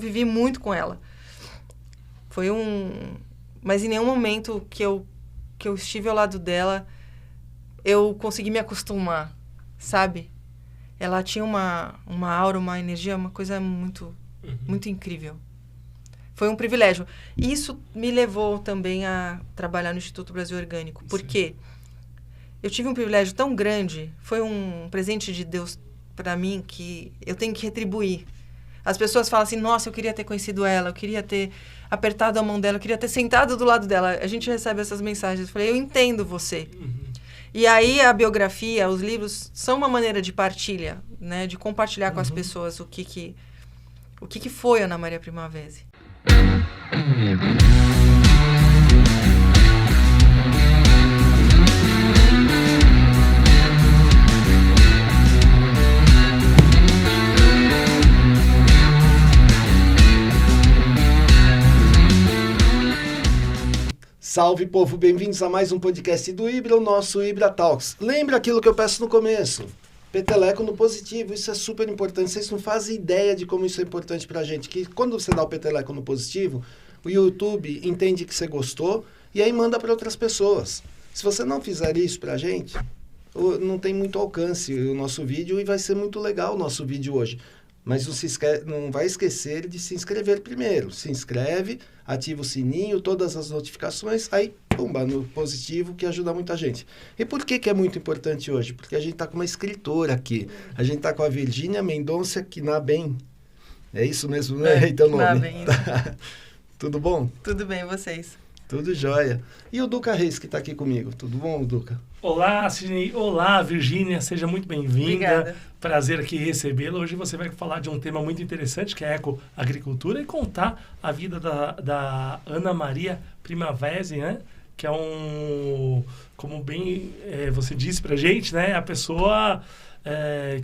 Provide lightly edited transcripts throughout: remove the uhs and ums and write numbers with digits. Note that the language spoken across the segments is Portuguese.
convivi muito com ela. Mas em nenhum momento que eu estive ao lado dela, eu consegui me acostumar, sabe? Ela tinha uma aura, uma energia, uma coisa muito, muito incrível. Foi um privilégio. Isso me levou também a trabalhar no Instituto Brasil Orgânico, porque eu tive um privilégio tão grande, foi um presente de Deus para mim que eu tenho que retribuir. As pessoas falam assim, nossa, eu queria ter conhecido ela, eu queria ter apertado a mão dela, eu queria ter sentado do lado dela. A gente recebe essas mensagens. Eu falei, eu entendo você. E aí a biografia, os livros, são uma maneira de partilha, né? De compartilhar com as pessoas o que foi Ana Maria Primavesi. Salve, povo! Bem-vindos a mais um podcast do Ibra, o nosso Ibra Talks. Lembra aquilo que eu peço no começo? Peteleco no positivo, isso é super importante. Vocês não fazem ideia de como isso é importante pra gente. Que quando você dá o peteleco no positivo, o YouTube entende que você gostou e aí manda para outras pessoas. Se você não fizer isso pra gente, não tem muito alcance o nosso vídeo e vai ser muito legal o nosso vídeo hoje. Mas não vai esquecer de se inscrever primeiro. Se inscreve, ativa o sininho, todas as notificações, aí, pumba, no positivo, que ajuda muita gente. E por que é muito importante hoje? Porque a gente está com uma escritora aqui. A gente está com a Virgínia Mendonça Knaben. É isso mesmo, né? É teu nome. Knaben, Tudo bom? Tudo bem, vocês? Tudo jóia. E o Duca Reis, que está aqui comigo. Tudo bom, Duca? Olá, Sidney. Olá, Virgínia. Seja muito bem-vinda. Obrigada. Prazer aqui recebê-la. Hoje você vai falar de um tema muito interessante, que é a ecoagricultura, e contar a vida da Ana Maria Primavesi, né? Que é como bem você disse pra gente, né? A pessoa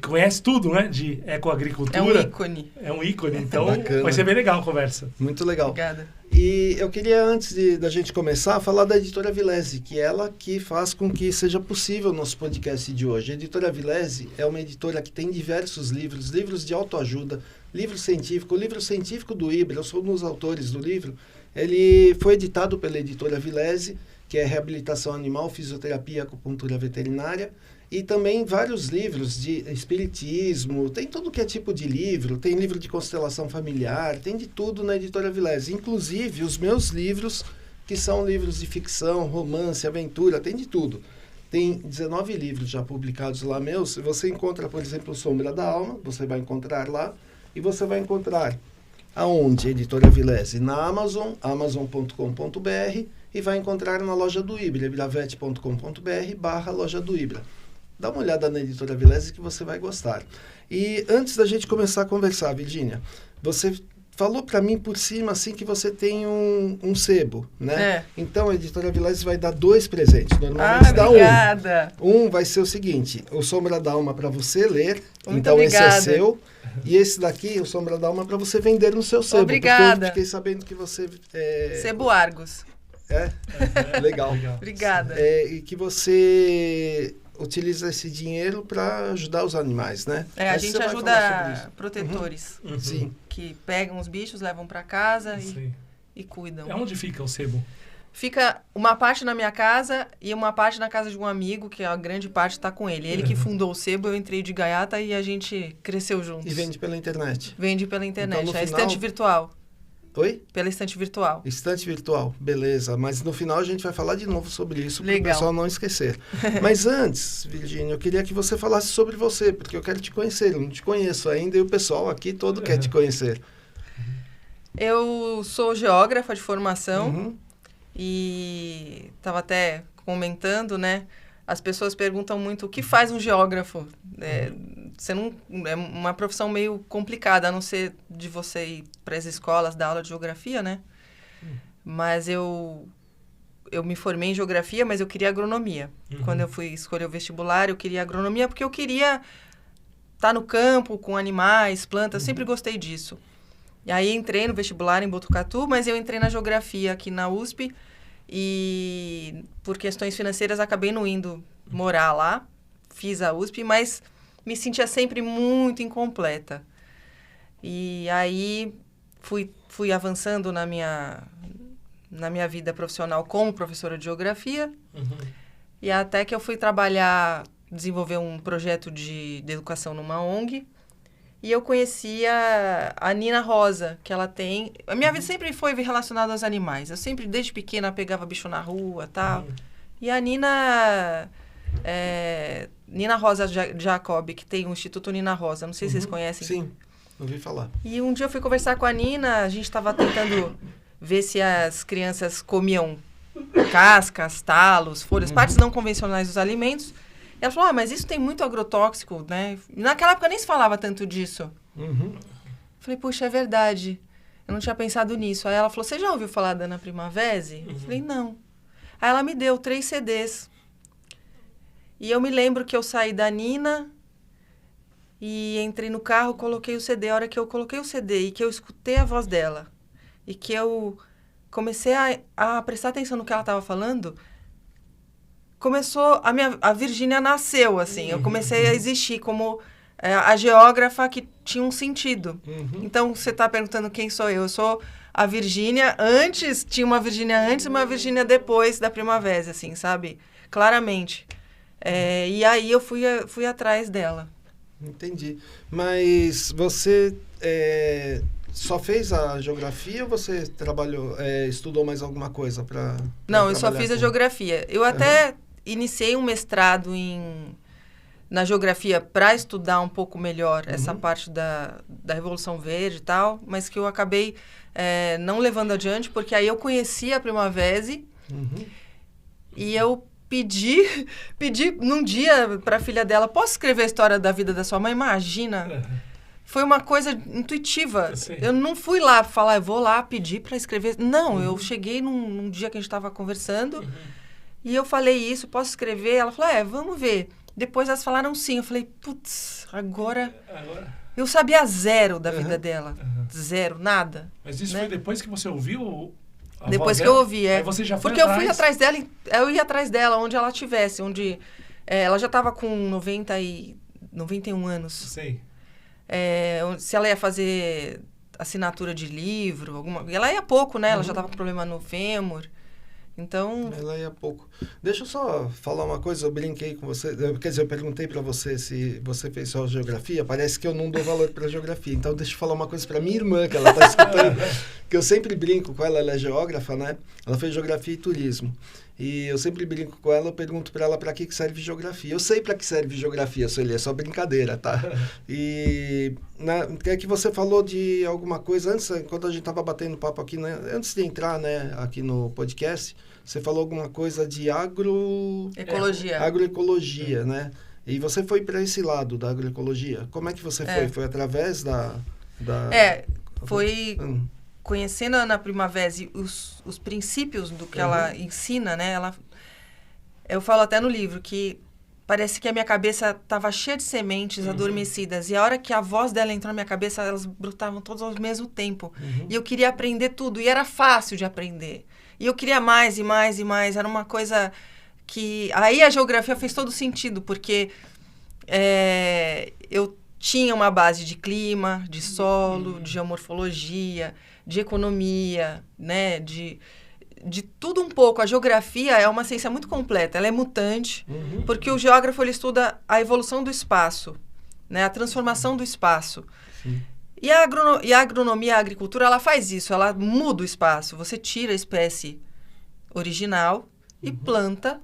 que conhece tudo, né? De ecoagricultura. É um ícone. É um ícone, então Bacana. vai ser bem legal a conversa. Muito legal. Obrigada. E eu queria, antes da gente começar, falar da Editora Vilese, que é ela que faz com que seja possível o nosso podcast de hoje. A Editora Vilese é uma editora que tem diversos livros de autoajuda, livro científico do Ibra. Eu sou um dos autores do livro. Ele foi editado pela Editora Vilese, que é Reabilitação Animal, Fisioterapia e Acupuntura Veterinária. E também vários livros de espiritismo, tem tudo que é tipo de livro, tem livro de constelação familiar, tem de tudo na Editora Vilese. Inclusive os meus livros, que são livros de ficção, romance, aventura, tem de tudo. Tem 19 livros já publicados lá meus. Você encontra, por exemplo, Sombra da Alma, você vai encontrar lá. E você vai encontrar aonde, Editora Vilese? Na Amazon, amazon.com.br, e vai encontrar na loja do Ibra, ibravete.com.br/loja do Ibra. Dá uma olhada na Editora Vilese que você vai gostar. E antes da gente começar a conversar, Virgínia, você falou para mim por cima assim que você tem um sebo, né? É. Então a Editora Vilese vai dar 2 presentes. Normalmente dá obrigada. um vai ser o seguinte, o Sombra da Alma para você ler. Muito então obrigada. esse é seu. E esse daqui, o Sombra da Alma, para você vender no seu sebo. Obrigada. Porque eu fiquei sabendo que você... Sebo Argos. Legal. Obrigada. E que você utiliza esse dinheiro para ajudar os animais, né? A Mas gente você vai falar sobre ajuda isso. protetores Sim. que pegam os bichos, levam para casa Sim. e cuidam. Onde fica o sebo? Fica uma parte na minha casa e uma parte na casa de um amigo, que a grande parte está com ele. Ele que fundou o sebo, eu entrei de gaiata e a gente cresceu juntos. E vende pela internet. Vende pela internet. Então, no É final- estante virtual. Oi? Pela estante virtual. Estante virtual, beleza. Mas no final a gente vai falar de novo sobre isso, para o Legal. pessoal não esquecer. Mas antes, Virgínia, eu queria que você falasse sobre você, porque eu quero te conhecer. Eu não te conheço ainda e o pessoal aqui todo quer te conhecer. Eu sou geógrafa de formação. Uhum. E estava até comentando, né? As pessoas perguntam muito o que faz um geógrafo. É uma profissão meio complicada, a não ser de você ir para as escolas dar aula de geografia, né? Mas eu me formei em geografia, mas eu queria agronomia. Quando eu fui escolher o vestibular, eu queria agronomia porque eu queria estar no campo com animais, plantas, eu sempre gostei disso. E aí entrei no vestibular em Botucatu, mas eu entrei na geografia aqui na USP e por questões financeiras acabei não indo morar lá. Fiz a USP, mas me sentia sempre muito incompleta. E aí fui avançando na minha vida profissional como professora de geografia. E até que eu fui desenvolver um projeto de educação numa ONG. E eu conhecia a Nina Rosa, que ela tem... A minha vida sempre foi relacionada aos animais. Eu sempre, desde pequena, pegava bicho na rua e tal. E a Nina Rosa Jacob, que tem o Instituto Nina Rosa. Não sei se vocês conhecem. Sim, ouvi falar. E um dia eu fui conversar com a Nina. A gente estava tentando ver se as crianças comiam cascas, talos, folhas, partes não convencionais dos alimentos. Ela falou, mas isso tem muito agrotóxico, né? Naquela época nem se falava tanto disso. Falei, puxa, é verdade. Eu não tinha pensado nisso. Aí ela falou, você já ouviu falar da Ana Primavesi? Eu falei, não. Aí ela me deu 3 CDs. E eu me lembro que eu saí da Nina e entrei no carro, coloquei o CD. A hora que eu coloquei o CD e que eu escutei a voz dela e que eu comecei a prestar atenção no que ela estava falando... Começou, a Virgínia nasceu, assim. Eu comecei a existir como a geógrafa que tinha um sentido. Então, você está perguntando quem sou eu. Eu sou a Virgínia antes, tinha uma Virgínia antes e uma Virgínia depois da Primavera, assim, sabe? Claramente. E aí eu fui atrás dela. Entendi. Mas você só fez a geografia ou você estudou mais alguma coisa para... Não, eu só fiz a geografia. Eu até... Iniciei um mestrado na geografia para estudar um pouco melhor essa parte da Revolução Verde e tal, mas que eu acabei não levando adiante, porque aí eu conheci a Primavesi e eu pedi num dia para a filha dela, posso escrever a história da vida da sua mãe? Imagina! Foi uma coisa intuitiva. Eu não fui lá falar, eu vou lá pedir para escrever. Não, eu cheguei num dia que a gente estava conversando... E eu falei isso, posso escrever? Ela falou, vamos ver. Depois elas falaram sim. Eu falei, putz, agora... Eu sabia zero da vida dela. Zero, nada. Mas isso foi depois que você ouviu a depois voz que dela? eu ouvi, Aí você já foi porque eu fui atrás dela, eu ia atrás dela onde ela estivesse, onde... ela já estava com 91 anos. Sei. Se ela ia fazer assinatura de livro, ela ia pouco, né? Ela já estava com problema no fêmur. Então... Ela ia pouco. Deixa eu só falar uma coisa, eu brinquei com você, quer dizer, eu perguntei para você se você fez só geografia, parece que eu não dou valor para geografia, então deixa eu falar uma coisa para minha irmã, que ela está escutando, que eu sempre brinco com ela é geógrafa, né? Ela fez geografia e turismo. E eu sempre brinco com ela, eu pergunto para ela para que serve geografia. Eu sei para que serve geografia, Sueli, é só brincadeira, tá? E é que você falou de alguma coisa antes, quando a gente estava batendo papo aqui, né? Antes de entrar, né, aqui no podcast, você falou alguma coisa de agroecologia, né? E você foi para esse lado da agroecologia. Como é que você foi? Foi através da... Foi... Conhecendo a Ana Primavesi, os princípios do que ela ensina, né? Eu falo até no livro que parece que a minha cabeça estava cheia de sementes adormecidas. E a hora que a voz dela entrou na minha cabeça, elas brotavam todas ao mesmo tempo. E eu queria aprender tudo. E era fácil de aprender. E eu queria mais e mais e mais. Era uma coisa que... Aí a geografia fez todo sentido, porque eu tinha uma base de clima, de solo, de geomorfologia... de economia, né, de tudo um pouco. A geografia é uma ciência muito completa, ela é mutante, porque o geógrafo ele estuda a evolução do espaço, né, a transformação do espaço. E a agronomia, a agricultura, ela faz isso, ela muda o espaço. Você tira a espécie original e planta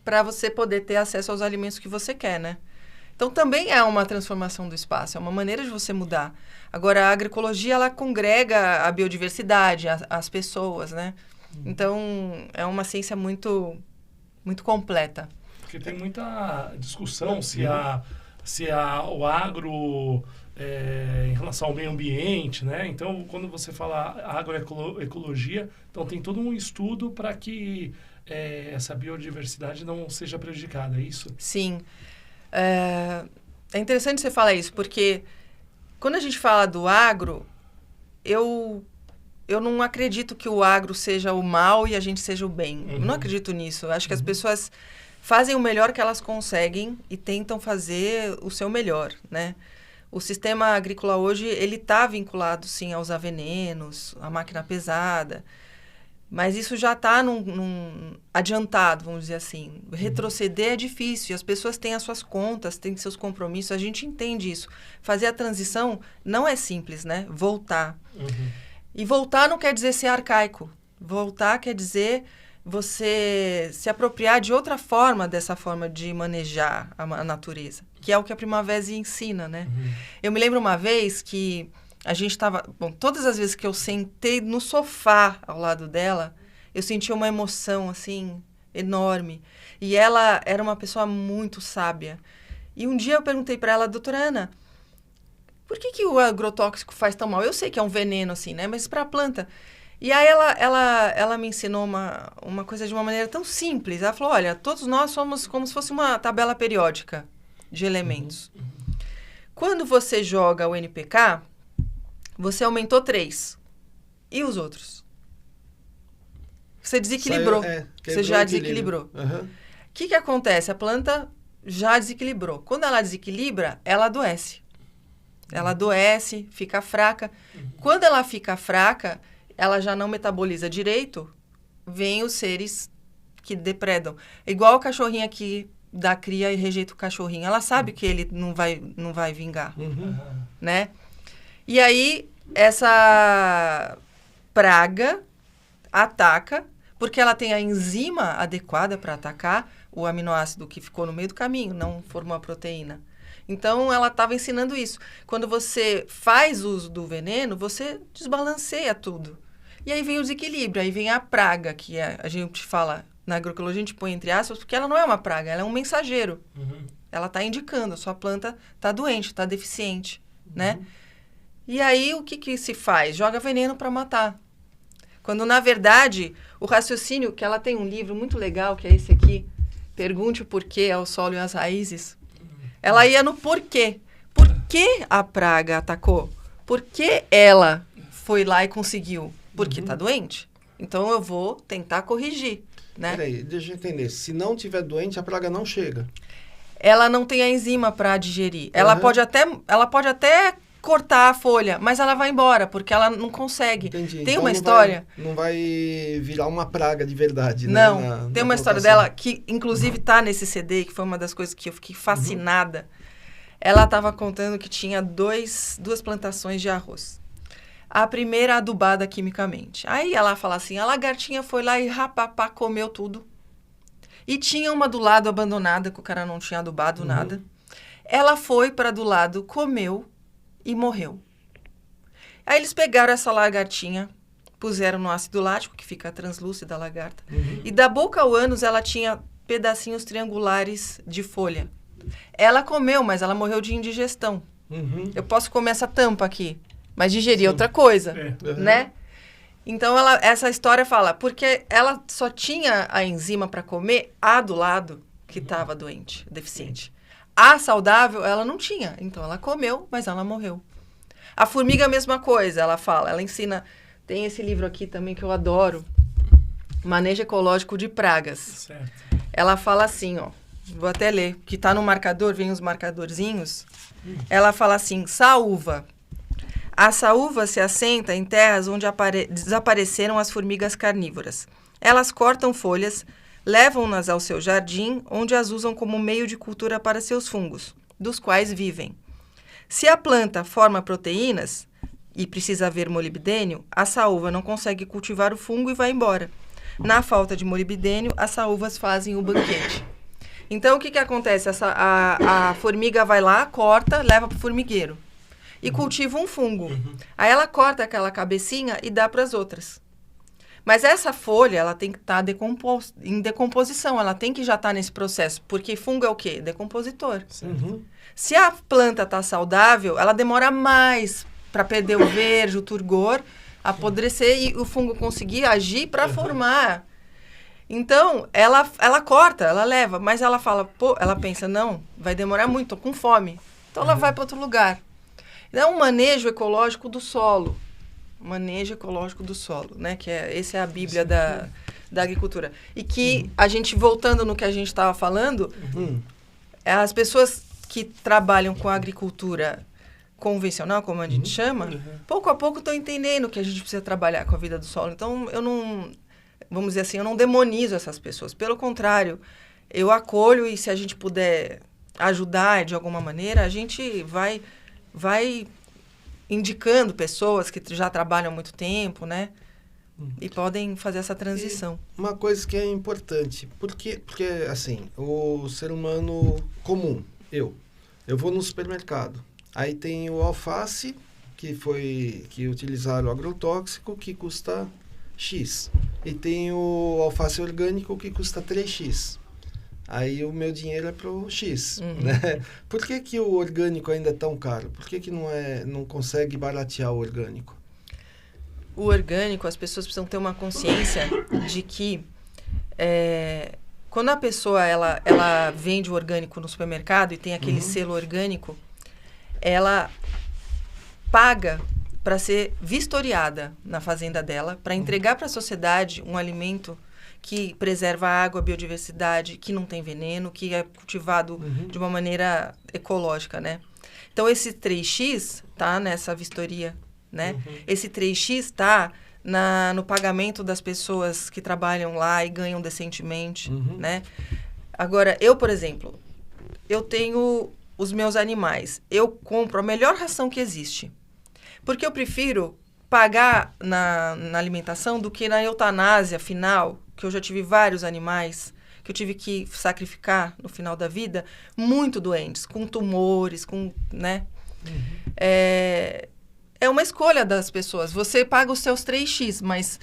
para você poder ter acesso aos alimentos que você quer, né? Então, também é uma transformação do espaço, é uma maneira de você mudar. Agora, a agroecologia, ela congrega a biodiversidade, as pessoas, né? Então, é uma ciência muito, muito completa. Porque tem muita discussão se o agro em relação ao meio ambiente, né? Então, quando você fala agroecologia, então tem todo um estudo para que essa biodiversidade não seja prejudicada, é isso? Sim. É interessante você falar isso, porque quando a gente fala do agro, eu não acredito que o agro seja o mal e a gente seja o bem. Eu não acredito nisso. Eu acho que as pessoas fazem o melhor que elas conseguem e tentam fazer o seu melhor, né? O sistema agrícola hoje, ele está vinculado, sim, a usar venenos, a máquina pesada, mas isso já está num adiantado, vamos dizer assim. Retroceder é difícil, as pessoas têm as suas contas, têm seus compromissos, a gente entende isso. Fazer a transição não é simples, né? Voltar. E voltar não quer dizer ser arcaico. Voltar quer dizer você se apropriar de outra forma dessa forma de manejar a natureza, que é o que a Primavera ensina, né? Eu me lembro uma vez que a gente estava... Bom, todas as vezes que eu sentei no sofá ao lado dela, eu senti uma emoção, assim, enorme. E ela era uma pessoa muito sábia. E um dia eu perguntei para ela, doutora Ana, por que o agrotóxico faz tão mal? Eu sei que é um veneno, assim, né? Mas para a planta... E aí ela me ensinou uma coisa de uma maneira tão simples. Ela falou, olha, todos nós somos como se fosse uma tabela periódica de elementos. Quando você joga o NPK, você aumentou 3. E os outros? Você desequilibrou. Você já desequilibrou. O que acontece? A planta já desequilibrou. Quando ela desequilibra, ela adoece. Ela adoece, fica fraca. Quando ela fica fraca... ela já não metaboliza direito, vem os seres que depredam. Igual o cachorrinho aqui dá cria e rejeita o cachorrinho. Ela sabe que ele não vai vingar, né? E aí, essa praga ataca, porque ela tem a enzima adequada para atacar o aminoácido que ficou no meio do caminho, não formou a proteína. Então, ela estava ensinando isso. Quando você faz uso do veneno, você desbalanceia tudo. E aí vem o desequilíbrio, aí vem a praga, que a gente fala, na agroecologia a gente põe entre aspas, porque ela não é uma praga, ela é um mensageiro. Ela está indicando, a sua planta está doente, está deficiente, né? E aí, o que se faz? Joga veneno para matar. Quando, na verdade, o raciocínio, que ela tem um livro muito legal, que é esse aqui, Pergunte o Porquê ao Solo e às Raízes, ela ia no porquê. Por que a praga atacou? Por que ela foi lá e conseguiu? Porque está doente. Então, eu vou tentar corrigir, né? Peraí, deixa eu entender. Se não tiver doente, a praga não chega. Ela não tem a enzima para digerir. Ela pode até cortar a folha, mas ela vai embora, porque ela não consegue. Entendi. Tem então uma história... Não vai virar uma praga de verdade, não, né? Tem uma história dela que, inclusive, está nesse CD, que foi uma das coisas que eu fiquei fascinada. Ela estava contando que tinha duas plantações de arroz. A primeira adubada quimicamente. Aí ela fala assim, a lagartinha foi lá e rapapá, comeu tudo. E tinha uma do lado abandonada, que o cara não tinha adubado nada. Ela foi para do lado, comeu e morreu. Aí eles pegaram essa lagartinha, puseram no ácido lático, que fica translúcida a lagarta. E da boca ao ânus ela tinha pedacinhos triangulares de folha. Ela comeu, mas ela morreu de indigestão. Eu posso comer essa tampa aqui, mas digerir outra coisa, né? Então, essa história fala, porque ela só tinha a enzima para comer a do lado que estava doente, deficiente. A saudável, ela não tinha. Então, ela comeu, mas ela morreu. A formiga, a mesma coisa, ela fala. Ela ensina... Tem esse livro aqui também que eu adoro. Manejo Ecológico de Pragas. Certo. Ela fala assim, ó. Vou até ler. Que está no marcador, vem os marcadorzinhos. Ela fala assim, saúva. A saúva se assenta em terras onde desapareceram as formigas carnívoras. Elas cortam folhas, levam-nas ao seu jardim, onde as usam como meio de cultura para seus fungos, dos quais vivem. Se a planta forma proteínas e precisa haver molibdênio, a saúva não consegue cultivar o fungo e vai embora. Na falta de molibdênio, as saúvas fazem o banquete. Então, o que acontece? A formiga vai lá, corta, leva para o formigueiro. E cultiva um fungo. Aí ela corta aquela cabecinha e dá para as outras. Mas essa folha, ela tem que estar em decomposição. Ela tem que já estar nesse processo. Porque fungo é o quê? Decompositor. Se a planta está saudável, ela demora mais para perder o verde, o turgor, apodrecer e o fungo conseguir agir para formar. Então, ela corta, ela leva. Mas ela fala, ela pensa, não, vai demorar muito, estou com fome. Então, ela vai para outro lugar. É um manejo ecológico do solo. Manejo ecológico do solo, né? Essa é a Bíblia da agricultura. E que a gente, voltando no que a gente estava falando, as pessoas que trabalham com a agricultura convencional, como a gente chama, pouco a pouco estão entendendo que a gente precisa trabalhar com a vida do solo. Então, eu não, vamos dizer assim, eu não demonizo essas pessoas. Pelo contrário, eu acolho e se a gente puder ajudar de alguma maneira, a gente vai indicando pessoas que já trabalham há muito tempo, né? E podem fazer essa transição. E uma coisa que é importante, porque assim, o ser humano comum, eu vou no supermercado, aí tem o alface, que utilizaram o agrotóxico, que custa X. E tem o alface orgânico, que custa 3X. Aí o meu dinheiro é pro X, né? Por que o orgânico ainda é tão caro? Por que não consegue baratear o orgânico? O orgânico, as pessoas precisam ter uma consciência de que quando a pessoa ela vende o orgânico no supermercado e tem aquele selo orgânico, ela paga para ser vistoriada na fazenda dela, para entregar para a sociedade um alimento que preserva a água, a biodiversidade, que não tem veneno, que é cultivado de uma maneira ecológica, né? Então, esse 3X tá nessa vistoria, né? Esse 3X está no pagamento das pessoas que trabalham lá e ganham decentemente, né? Agora, eu, por exemplo, eu tenho os meus animais. Eu compro a melhor ração que existe. Porque eu prefiro pagar na alimentação do que na eutanásia final, que eu já tive vários animais que eu tive que sacrificar no final da vida, muito doentes, com tumores, né? É uma escolha das pessoas. Você paga os seus 3X, mas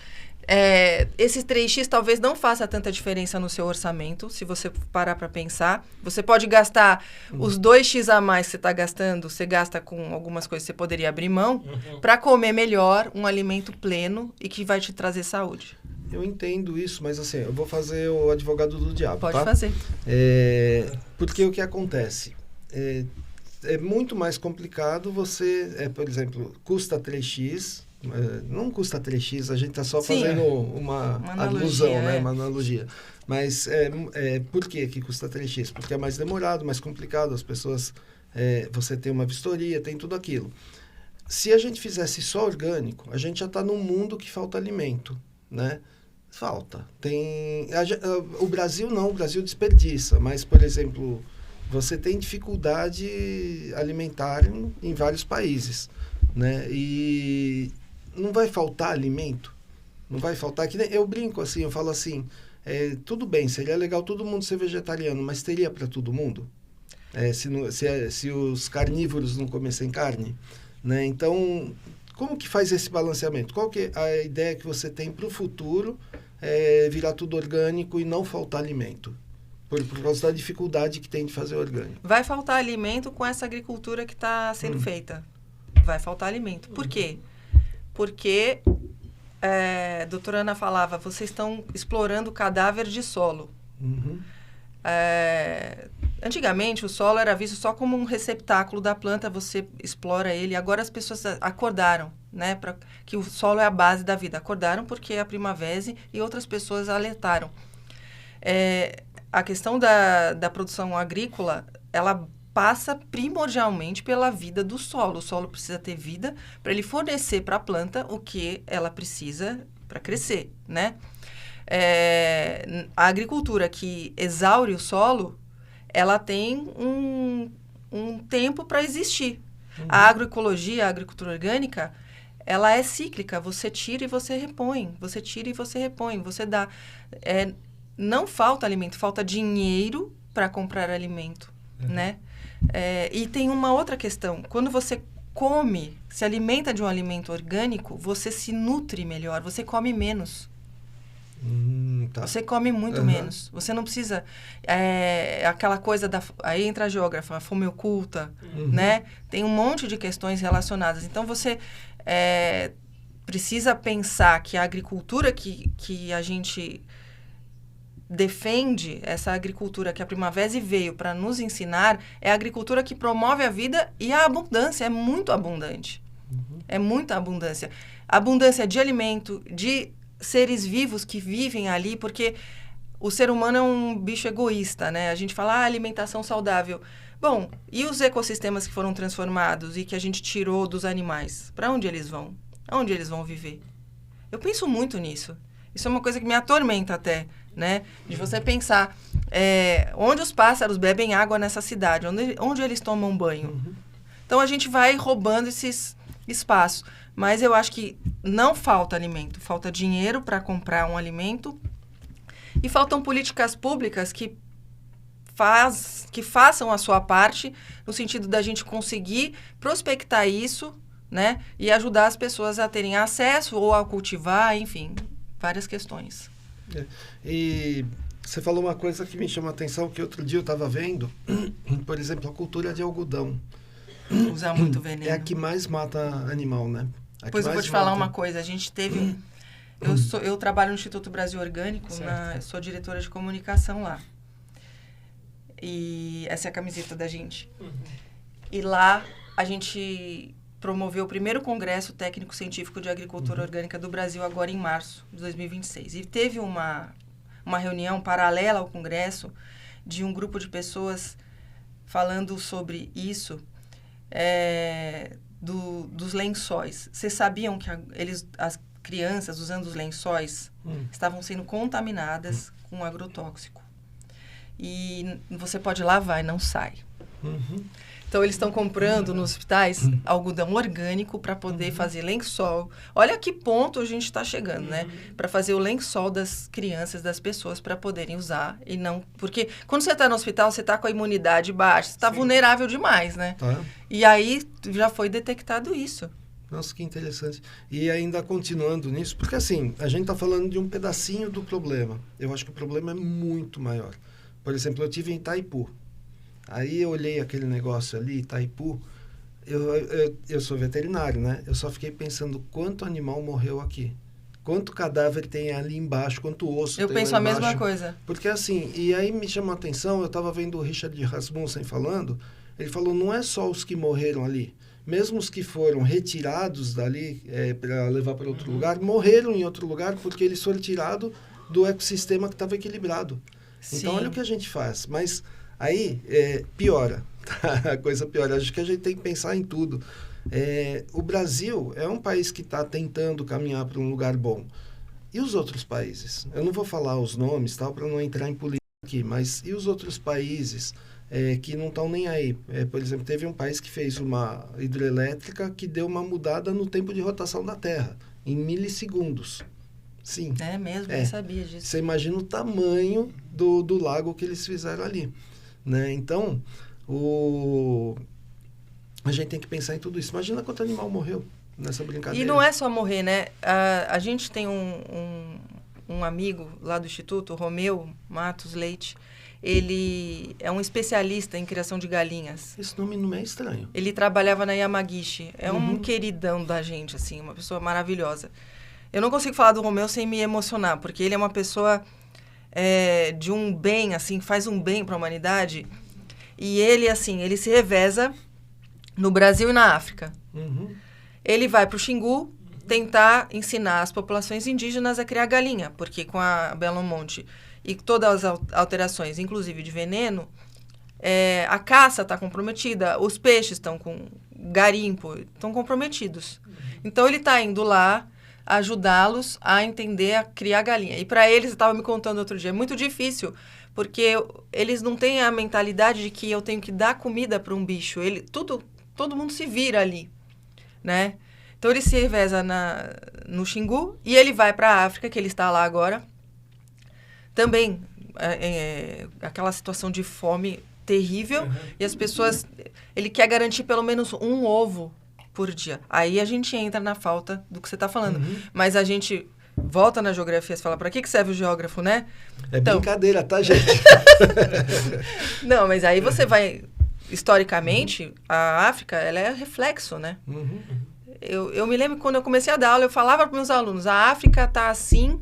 esse 3X talvez não faça tanta diferença no seu orçamento, se você parar para pensar. Você pode gastar os 2X a mais que você está gastando, você gasta com algumas coisas que você poderia abrir mão, para comer melhor, um alimento pleno e que vai te trazer saúde. Eu entendo isso, mas assim, eu vou fazer o advogado do diabo, Pode tá? fazer. Porque o que acontece? É muito mais complicado você, por exemplo, custa 3X, não custa 3X, a gente está só fazendo uma alusão, né? Uma analogia. Mas por que custa 3X? Porque é mais demorado, mais complicado, as pessoas, você tem uma vistoria, tem tudo aquilo. Se a gente fizesse só orgânico, a gente já está num mundo que falta alimento, né? Falta. O Brasil não, o Brasil desperdiça, mas, por exemplo, você tem dificuldade alimentar em vários países, né? E não vai faltar alimento, não vai faltar. Eu brinco assim, eu falo assim, tudo bem, seria legal todo mundo ser vegetariano, mas teria para todo mundo? Se os carnívoros não comessem carne, né? Então, como que faz esse balanceamento? Qual que é a ideia que você tem para o futuro virar tudo orgânico e não faltar alimento? Por causa da dificuldade que tem de fazer orgânico. Vai faltar alimento com essa agricultura que está sendo feita. Vai faltar alimento. Por quê? Porque, a doutora Ana falava, vocês estão explorando o cadáver de solo. Antigamente, o solo era visto só como um receptáculo da planta, você explora ele. Agora as pessoas acordaram, né, que o solo é a base da vida. Acordaram porque a Primavera e outras pessoas alertaram. A questão da produção agrícola, ela passa primordialmente pela vida do solo. O solo precisa ter vida para ele fornecer para a planta o que ela precisa para crescer, né? A agricultura que exaure o solo, ela tem um tempo para existir. A agroecologia, a agricultura orgânica, ela é cíclica. Você tira e você repõe. Você tira e você repõe. Você dá... não falta alimento, falta dinheiro para comprar alimento, né? E tem uma outra questão. Quando você se alimenta de um alimento orgânico, você se nutre melhor, você come menos. Tá. Você come muito menos. Você não precisa... aquela coisa aí entra a geógrafa, a fome oculta, né? Tem um monte de questões relacionadas. Então, você precisa pensar que a agricultura que a gente defende, essa agricultura que a Primavera veio para nos ensinar, é a agricultura que promove a vida e a abundância. É muito abundante. É muita abundância. Abundância de alimento, de seres vivos que vivem ali, porque o ser humano é um bicho egoísta, né? A gente fala, alimentação saudável. Bom, e os ecossistemas que foram transformados e que a gente tirou dos animais? Para onde eles vão? Aonde eles vão viver? Eu penso muito nisso. Isso é uma coisa que me atormenta até, né? De você pensar onde os pássaros bebem água nessa cidade, onde eles tomam banho. Então, a gente vai roubando esses espaços. Mas eu acho que não falta alimento, falta dinheiro para comprar um alimento e faltam políticas públicas que façam a sua parte no sentido da gente conseguir prospectar isso, né? E ajudar as pessoas a terem acesso ou a cultivar, enfim, várias questões. E você falou uma coisa que me chama a atenção, que outro dia eu estava vendo, por exemplo, a cultura de algodão. Usa muito veneno. É a que mais mata animal, né? Pois eu vou te falar uma coisa, a gente teve... Eu trabalho no Instituto Brasil Orgânico, sou diretora de comunicação lá. E essa é a camiseta da gente. E lá a gente promoveu o primeiro Congresso Técnico-Científico de Agricultura Orgânica do Brasil, agora em março de 2026. E teve uma reunião paralela ao Congresso de um grupo de pessoas falando sobre isso, dos lençóis. Vocês sabiam que as crianças, usando os lençóis, estavam sendo contaminadas com agrotóxico? E você pode lavar e não sai. Então, eles estão comprando nos hospitais algodão orgânico para poder fazer lençol. Olha a que ponto a gente está chegando, né? Para fazer o lençol das crianças, das pessoas, para poderem usar. E não... Porque quando você está no hospital, você está com a imunidade baixa, você está vulnerável demais, né? Tá. E aí já foi detectado isso. Nossa, que interessante. E ainda continuando nisso, porque assim, a gente está falando de um pedacinho do problema. Eu acho que o problema é muito maior. Por exemplo, eu estive em Itaipu. Aí eu olhei aquele negócio ali, Itaipu. Eu sou veterinário, né? Eu só fiquei pensando quanto animal morreu aqui. Quanto cadáver tem ali embaixo, quanto osso eu tem penso lá a embaixo. mesma coisa. Porque assim, e aí me chamou a atenção, eu estava vendo o Richard Rasmussen falando, ele falou, não é só os que morreram ali. Mesmo os que foram retirados dali para levar para outro lugar, morreram em outro lugar porque eles foram tirados do ecossistema que estava equilibrado. Sim. Então, olha o que a gente faz. Mas aí piora. A coisa piora. Acho que a gente tem que pensar em tudo. O Brasil é um país que está tentando caminhar para um lugar bom. E os outros países? Eu não vou falar os nomes, tal, para não entrar em política aqui, mas e os outros países que não estão nem aí? Por exemplo, teve um país que fez uma hidrelétrica que deu uma mudada no tempo de rotação da Terra, em milissegundos. Sim. É mesmo, nem sabia disso. Você imagina o tamanho do lago que eles fizeram ali, né? Então, a gente tem que pensar em tudo isso. Imagina quanto animal morreu nessa brincadeira. E não é só morrer, né? A gente tem um amigo lá do Instituto, o Romeu Matos Leite. Ele é um especialista em criação de galinhas. Esse nome não é estranho. Ele trabalhava na Yamagishi. É um queridão da gente, assim, uma pessoa maravilhosa. Eu não consigo falar do Romeu sem me emocionar, porque ele é uma pessoa de um bem, assim, faz um bem para a humanidade. E ele, assim, ele se reveza no Brasil e na África. Ele vai para o Xingu tentar ensinar as populações indígenas a criar galinha, porque com a Belo Monte e todas as alterações, inclusive de veneno, a caça está comprometida, os peixes estão com garimpo, estão comprometidos. Então, ele está indo lá ajudá-los a entender, a criar galinha. E para eles, eu estava me contando outro dia, é muito difícil, porque eles não têm a mentalidade de que eu tenho que dar comida para um bicho. Todo mundo se vira ali, né? Então, ele se reveza no Xingu e ele vai para a África, que ele está lá agora. Também, aquela situação de fome terrível. E as pessoas... Ele quer garantir pelo menos um ovo por dia. Aí a gente entra na falta do que você está falando. Mas a gente volta na geografia e fala, para que serve o geógrafo, né? Então, brincadeira, tá, gente? Não, mas aí você vai... Historicamente, a África, ela é reflexo, né? Eu me lembro que quando eu comecei a dar aula, eu falava para meus alunos, a África está assim,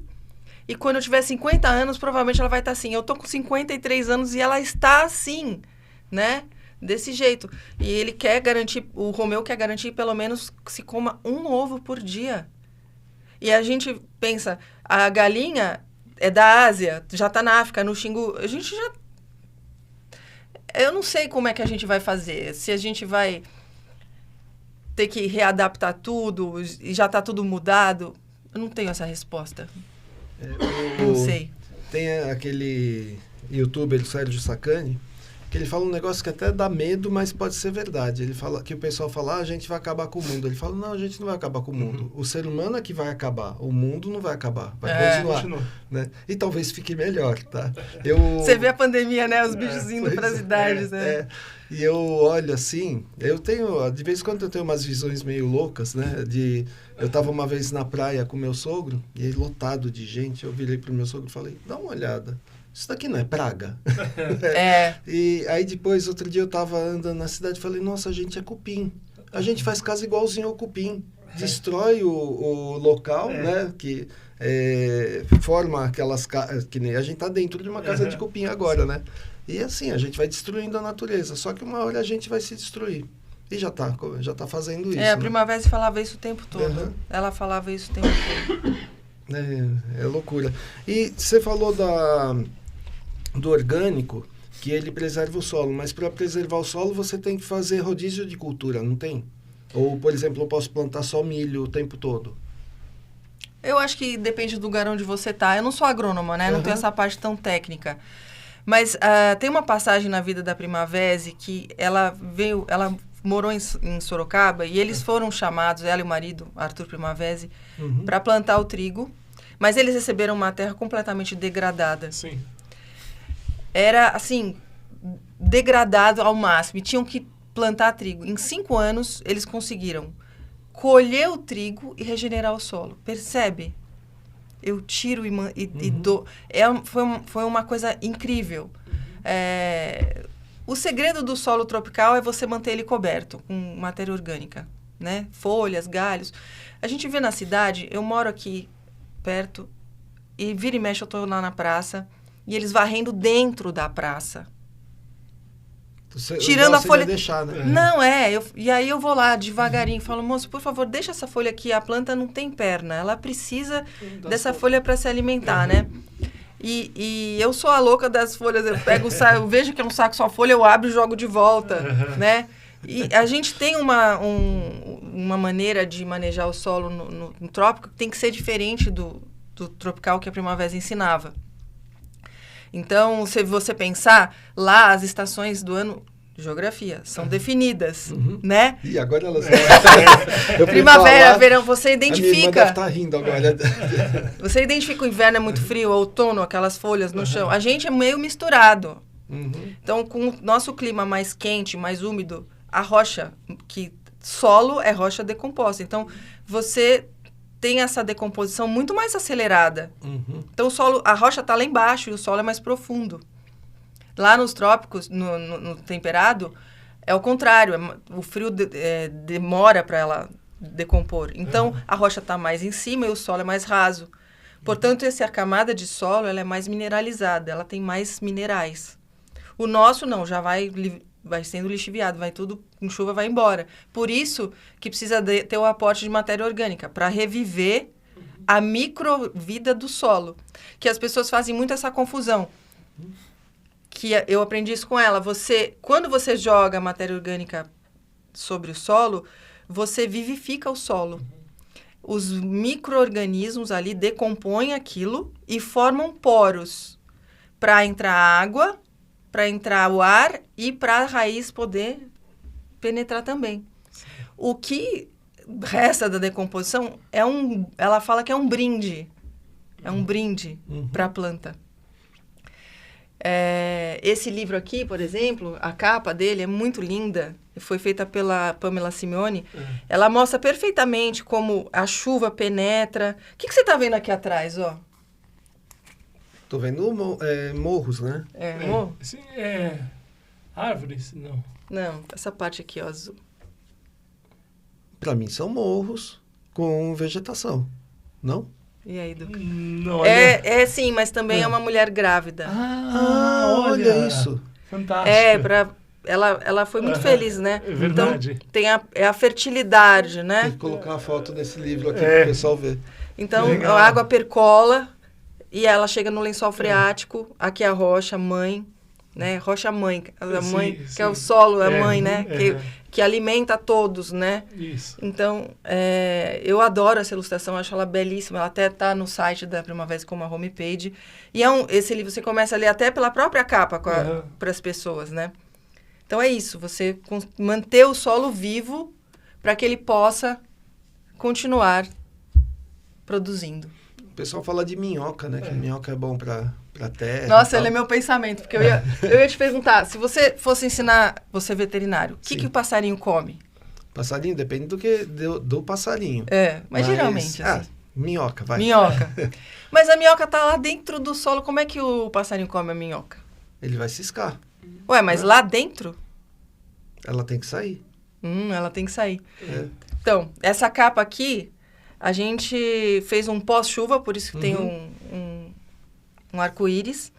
e quando eu tiver 50 anos, provavelmente ela vai estar assim. Eu estou com 53 anos e ela está assim, né? Desse jeito. E ele quer garantir, o Romeu quer garantir pelo menos que se coma um ovo por dia. E a gente pensa, a galinha é da Ásia, já está na África, no Xingu. A gente já... Eu não sei como é que a gente vai fazer. Se a gente vai ter que readaptar tudo e já está tudo mudado, eu não tenho essa resposta. Não sei. Tem aquele youtuber, Sérgio Sacani, que ele fala um negócio que até dá medo, mas pode ser verdade. Ele fala que o pessoal fala, a gente vai acabar com o mundo. Ele fala, não, a gente não vai acabar com o mundo. O ser humano é que vai acabar. O mundo não vai acabar. Vai continuar. Né? E talvez fique melhor, tá? Você vê a pandemia, né? Os bichos indo para as idades, né? E eu olho assim, de vez em quando eu tenho umas visões meio loucas, né? Eu estava uma vez na praia com meu sogro, e aí lotado de gente, eu virei pro meu sogro e falei, dá uma olhada. Isso daqui não é praga? E aí depois, outro dia eu tava andando na cidade e falei, nossa, a gente é cupim. A gente faz casa igualzinho ao cupim. Destrói o local, né? Que forma aquelas casas, que nem a gente tá dentro de uma casa de cupim agora, né? E assim, a gente vai destruindo a natureza. Só que uma hora a gente vai se destruir. E já tá fazendo isso. A Primavera falava isso o tempo todo. Ela falava isso o tempo todo. É loucura. E você falou do orgânico, que ele preserva o solo, mas para preservar o solo você tem que fazer rodízio de cultura, não tem? Ou, por exemplo, eu posso plantar só milho o tempo todo? Eu acho que depende do lugar onde você tá. Eu não sou agrônoma, né? Não tenho essa parte tão técnica. Mas tem uma passagem na vida da Primavera que ela morou em Sorocaba e eles foram chamados, ela e o marido, Arthur Primavera, para plantar o trigo, mas eles receberam uma terra completamente degradada. Sim. Era, assim, degradado ao máximo. E tinham que plantar trigo. Em 5 anos, eles conseguiram colher o trigo e regenerar o solo. Percebe? Eu tiro e dou. Foi uma coisa incrível. O segredo do solo tropical é você manter ele coberto com matéria orgânica, né? Folhas, galhos. A gente vê na cidade, eu moro aqui perto, e vira e mexe eu estou lá na praça, e eles varrendo dentro da praça. Tirando a folha. Deixar, né? Não, e aí eu vou lá devagarinho e falo, moço, por favor, deixa essa folha aqui, a planta não tem perna, ela precisa dessa folha para se alimentar, né? E eu sou a louca das folhas, eu pego o saco, eu vejo que é um saco só folha, eu abro e jogo de volta, né? E a gente tem uma maneira de manejar o solo no trópico que tem que ser diferente do tropical que a Primavera ensinava. Então, se você pensar, lá as estações do ano, geografia, são definidas, né? E agora elas... Primavera, verão, você identifica... A minha irmã deve estar rindo agora. Você identifica o inverno é muito frio, o outono, aquelas folhas no chão. A gente é meio misturado. Então, com o nosso clima mais quente, mais úmido, a rocha, solo é rocha decomposta. Então, você tem essa decomposição muito mais acelerada. Então, a rocha está lá embaixo e o solo é mais profundo. Lá nos trópicos, no temperado, é o contrário. O frio demora para ela decompor. Então, a rocha está mais em cima e o solo é mais raso. Portanto, essa camada de solo ela é mais mineralizada, ela tem mais minerais. O nosso não, já vai sendo lixiviado, vai tudo, com chuva vai embora. Por isso que precisa ter o aporte de matéria orgânica, para reviver a microvida do solo. Que as pessoas fazem muito essa confusão. Que eu aprendi isso com ela. Quando você joga matéria orgânica sobre o solo, você vivifica o solo. Os micro-organismos ali decompõem aquilo e formam poros para entrar água, para entrar o ar e para a raiz poder penetrar também. O que resta da decomposição ela fala que é um brinde. É um brinde para a planta. Esse livro aqui, por exemplo, a capa dele é muito linda. Foi feita pela Pamela Simeone. Ela mostra perfeitamente como a chuva penetra. O que você está vendo aqui atrás, ó? Tô vendo morros, né? Morro? Sim, árvores, não. Não, essa parte aqui, ó, azul. Para mim são morros com vegetação, não? E aí, Duca? Não, sim, mas também é uma mulher grávida. Olha isso. Fantástico. Ela foi muito feliz, né? É verdade. Então, tem a fertilidade, né? Tem que colocar a foto desse livro aqui para o pessoal ver. Então, a água percola e ela chega no lençol freático. Aqui é a rocha, mãe. né? Rocha-mãe, a Sim, mãe, sim. que é o solo, a mãe, né? Que alimenta todos, né? Isso. Então, eu adoro essa ilustração, acho ela belíssima. Ela até está no site da Primavera como a homepage. E esse livro você começa a ler até pela própria capa para as pessoas, né? Então, é isso. Você manter o solo vivo para que ele possa continuar produzindo. O pessoal fala de minhoca, né? Que minhoca é bom para terra. Nossa, ele é meu pensamento. Porque eu ia te perguntar, se você fosse ensinar, você veterinário, o que o passarinho come? Passarinho depende do passarinho. Mas geralmente, assim. Minhoca, vai. Minhoca. Mas a minhoca tá lá dentro do solo, como é que o passarinho come a minhoca? Ele vai ciscar. Ué, mas lá dentro? Ela tem que sair. Ela tem que sair. Então, essa capa aqui, a gente fez um pós-chuva, por isso que tem um arco-íris.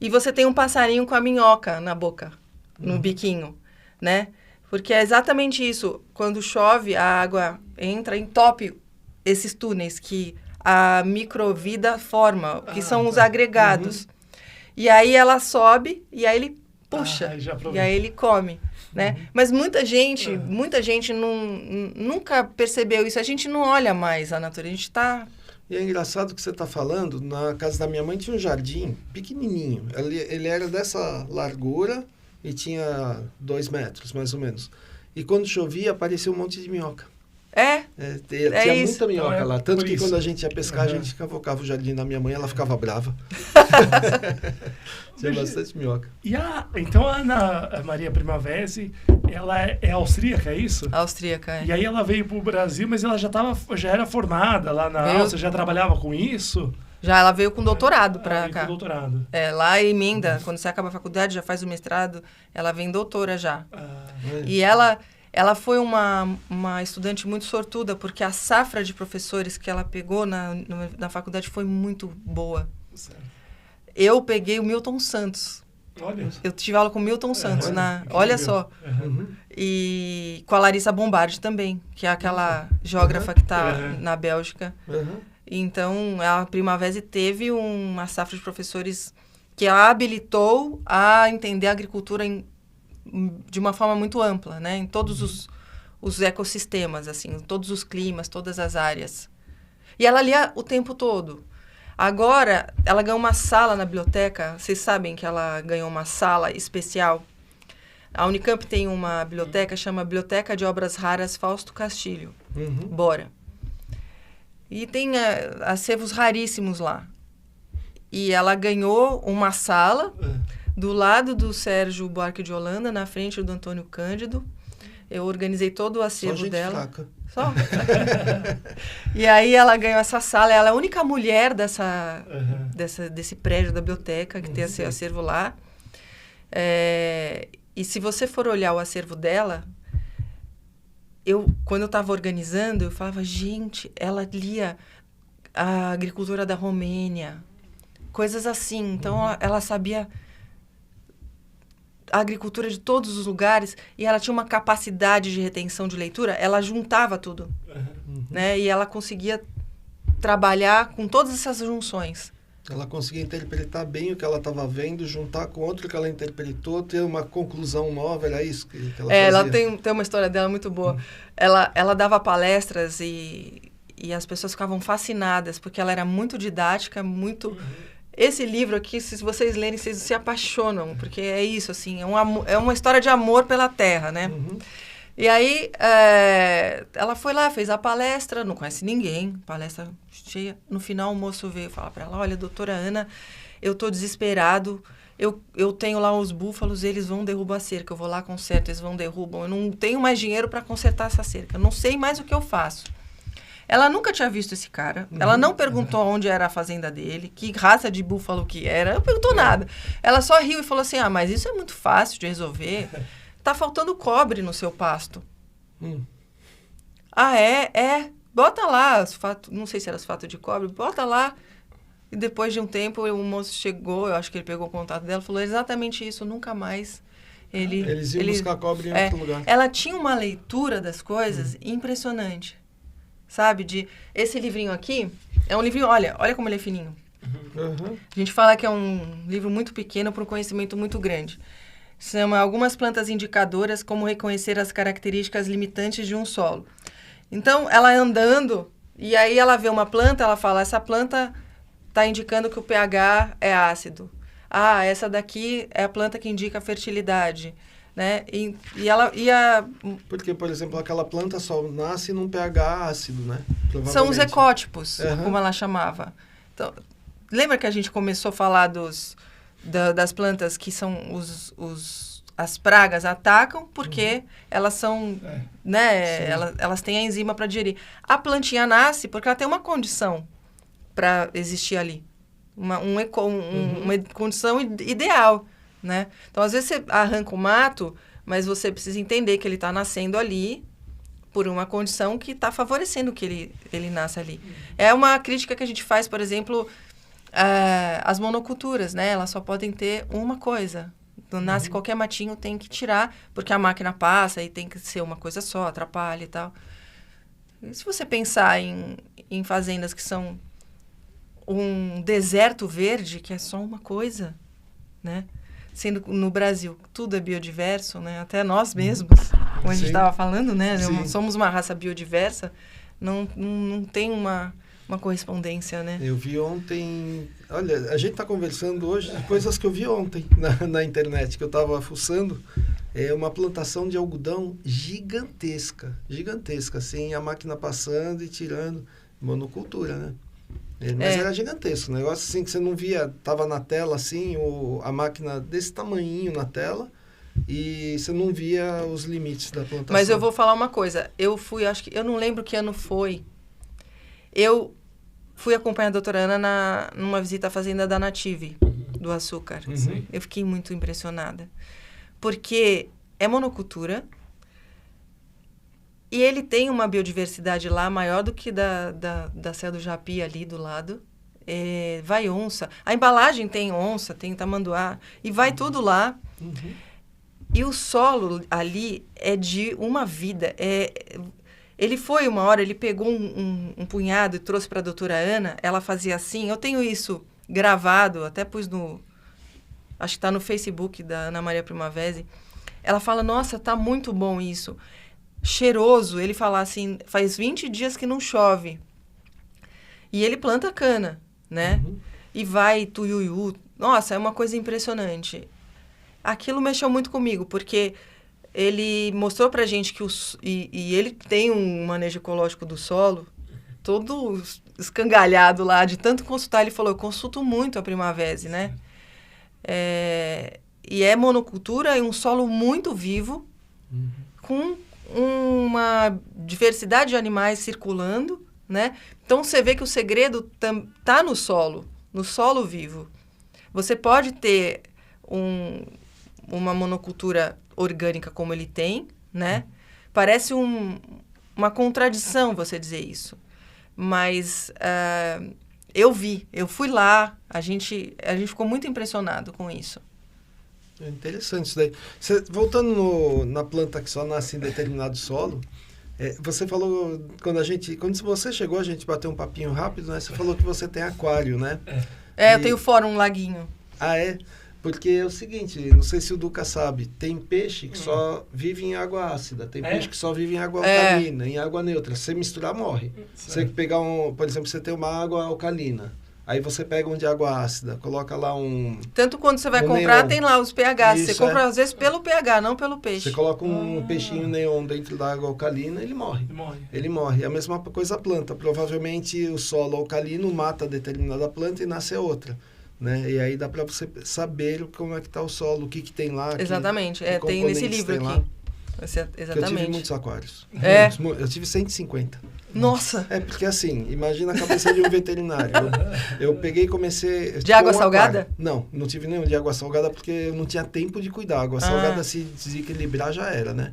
E você tem um passarinho com a minhoca na boca, no biquinho, né? Porque é exatamente isso. Quando chove, a água entra, entope esses túneis que a microvida forma, que são os agregados. E aí ela sobe, e aí ele puxa, e aí ele come, né? Mas muita gente nunca percebeu isso. A gente não olha mais a natureza, a gente está... E é engraçado que você está falando, na casa da minha mãe tinha um jardim pequenininho. Ele era dessa largura e tinha 2 metros, mais ou menos. E quando chovia, aparecia um monte de minhoca. Tinha isso. muita minhoca lá. Tanto que isso. quando a gente ia pescar, a gente cavocava o jardim da minha mãe, ela ficava brava. Tinha bastante minhoca. Então a Ana Maria Primavesi, ela é austríaca, é isso? Austríaca, E aí ela veio pro Brasil, mas ela já era formada lá na Áustria, já trabalhava com isso? Já, ela veio com doutorado pra cá. Com doutorado. Lá emenda, quando você acaba a faculdade, já faz o mestrado, ela vem doutora já. E ela foi uma estudante muito sortuda, porque a safra de professores que ela pegou na faculdade foi muito boa. Certo. Eu peguei o Milton Santos. Olha. Eu tive aula com o Milton Santos. Olha só. E com a Larissa Bombardi também, que é aquela geógrafa que está na Bélgica. Então, a Primavera teve uma safra de professores que a habilitou a entender a agricultura de uma forma muito ampla, né? Em todos os ecossistemas, assim, todos os climas, todas as áreas. E ela lia o tempo todo. Agora, ela ganhou uma sala na biblioteca. Vocês sabem que ela ganhou uma sala especial? A Unicamp tem uma biblioteca, chama Biblioteca de Obras Raras Fausto Castilho. Bora. E tem acervos raríssimos lá. E ela ganhou uma sala do lado do Sérgio Buarque de Holanda, na frente do Antônio Cândido. Eu organizei todo o acervo dela. Fraca. Só. E aí ela ganhou essa sala. Ela é a única mulher desse prédio da biblioteca que tem esse acervo lá. E se você for olhar o acervo dela, quando eu estava organizando, eu falava, gente, ela lia a agricultura da Romênia, coisas assim. Então, ela sabia a agricultura de todos os lugares e ela tinha uma capacidade de retenção de leitura, ela juntava tudo, né? E ela conseguia trabalhar com todas essas junções. Ela conseguia interpretar bem o que ela estava vendo, juntar com outro que ela interpretou, ter uma conclusão nova, era isso que ela fazia? Ela tem uma história dela muito boa. Ela dava palestras e as pessoas ficavam fascinadas, porque ela era muito didática, muito... Esse livro aqui, se vocês lerem, vocês se apaixonam, porque é isso, assim, é uma história de amor pela terra, né? E aí, ela foi lá, fez a palestra, não conhece ninguém, palestra cheia. No final, o moço veio falar para ela, olha, doutora Ana, eu tô desesperado, eu tenho lá os búfalos, eles vão derrubar a cerca, eu vou lá, conserto, eles vão derrubam, eu não tenho mais dinheiro para consertar essa cerca, eu não sei mais o que eu faço. Ela nunca tinha visto esse cara, ela não perguntou onde era a fazenda dele, que raça de búfalo que era, não perguntou nada. Ela só riu e falou assim, mas isso é muito fácil de resolver, tá faltando cobre no seu pasto. Bota lá, não sei se era sulfato de cobre, bota lá. E depois de um tempo, o moço chegou, eu acho que ele pegou o contato dela, falou exatamente isso, nunca mais. Eles iam buscar cobre em outro lugar. Ela tinha uma leitura das coisas impressionante. Sabe? Esse livrinho aqui, é um livrinho, olha como ele é fininho. Uhum. A gente fala que é um livro muito pequeno para um conhecimento muito grande. Chama Algumas Plantas Indicadoras, como reconhecer as características limitantes de um solo. Então, ela andando, e aí ela vê uma planta, ela fala, essa planta está indicando que o pH é ácido. Ah, essa daqui é a planta que indica a fertilidade. Né? E ela ia... Porque, por exemplo, aquela planta só nasce num pH ácido, né? São os ecótipos, Uhum. como ela chamava. Então, lembra que a gente começou a falar das plantas que são as pragas atacam porque elas são, né? Elas têm a enzima para digerir. A plantinha nasce porque ela tem uma condição para existir ali. Uma condição ideal. Né? Então, às vezes, você arranca o mato, mas você precisa entender que ele está nascendo ali por uma condição que está favorecendo que ele nasça ali. É uma crítica que a gente faz, por exemplo, às monoculturas, né? Elas só podem ter uma coisa. Não nasce qualquer matinho, tem que tirar, porque a máquina passa e tem que ser uma coisa só, atrapalha e tal. E se você pensar em fazendas que são um deserto verde, que é só uma coisa, né? Sendo no Brasil tudo é biodiverso, né? Até nós mesmos, como a gente estava falando, né? Somos uma raça biodiversa, não tem uma correspondência, né? Eu vi ontem... Olha, a gente está conversando hoje de coisas que eu vi ontem na internet, que eu estava fuçando. É uma plantação de algodão gigantesca, assim, a máquina passando e tirando. Monocultura, né? Mas era gigantesco, um negócio assim que você não via, tava na tela assim, a máquina desse tamanhinho na tela, e você não via os limites da plantação. Mas eu vou falar uma coisa, eu não lembro que ano foi, eu fui acompanhar a doutora Ana numa visita à fazenda da Native, do açúcar. Uhum. Eu fiquei muito impressionada, porque é monocultura, e ele tem uma biodiversidade lá maior do que da Serra do Japi ali do lado. Vai onça. A embalagem tem onça, tem tamanduá. E vai tudo lá. Uhum. E o solo ali é de uma vida. Ele foi uma hora, ele pegou um punhado e trouxe para a doutora Ana. Ela fazia assim. Eu tenho isso gravado, até pus acho que está no Facebook da Ana Maria Primavesi. Ela fala, nossa, tá muito bom isso. Cheiroso, ele fala assim, faz 20 dias que não chove. E ele planta cana, né? Uhum. E vai tuiuiu. Nossa, é uma coisa impressionante. Aquilo mexeu muito comigo, porque ele mostrou pra gente que e ele tem um manejo ecológico do solo, todo escangalhado lá, de tanto consultar. Ele falou, eu consulto muito a Primavesi, né? E é monocultura e um solo muito vivo, com uma diversidade de animais circulando, né? Então, você vê que o segredo tá no solo vivo. Você pode ter uma monocultura orgânica como ele tem, né? Parece uma contradição você dizer isso. Mas eu fui lá, a gente ficou muito impressionado com isso. É interessante isso daí. Voltando na planta que só nasce em determinado solo, você falou, quando você chegou, a gente bateu um papinho rápido, né? Você falou que você tem aquário, né? Eu tenho fora um laguinho. Ah, é? Porque é o seguinte, não sei se o Duca sabe, tem peixe que só vive em água ácida, tem peixe que só vive em água alcalina, em água neutra. Se você misturar, morre. Você pegar por exemplo, você tem uma água alcalina. Aí você pega um de água ácida, coloca lá Tanto quando você vai comprar, neon. tem lá os pHs. Isso, você compra, às vezes, pelo pH, não pelo peixe. Você coloca um peixinho neon dentro da água alcalina, ele morre. Ele morre. É a mesma coisa a planta. Provavelmente o solo alcalino mata determinada planta e nasce outra. Né? E aí dá para você saber como é que está o solo, o que tem lá. Exatamente. Que tem nesse livro aqui. Exatamente. Eu tive muitos aquários. Eu tive 150. Nossa! Porque assim, imagina a cabeça de um veterinário. Eu peguei e comecei... De água salgada? Não tive nenhum de água salgada porque eu não tinha tempo de cuidar. A água salgada, se desequilibrar, já era, né?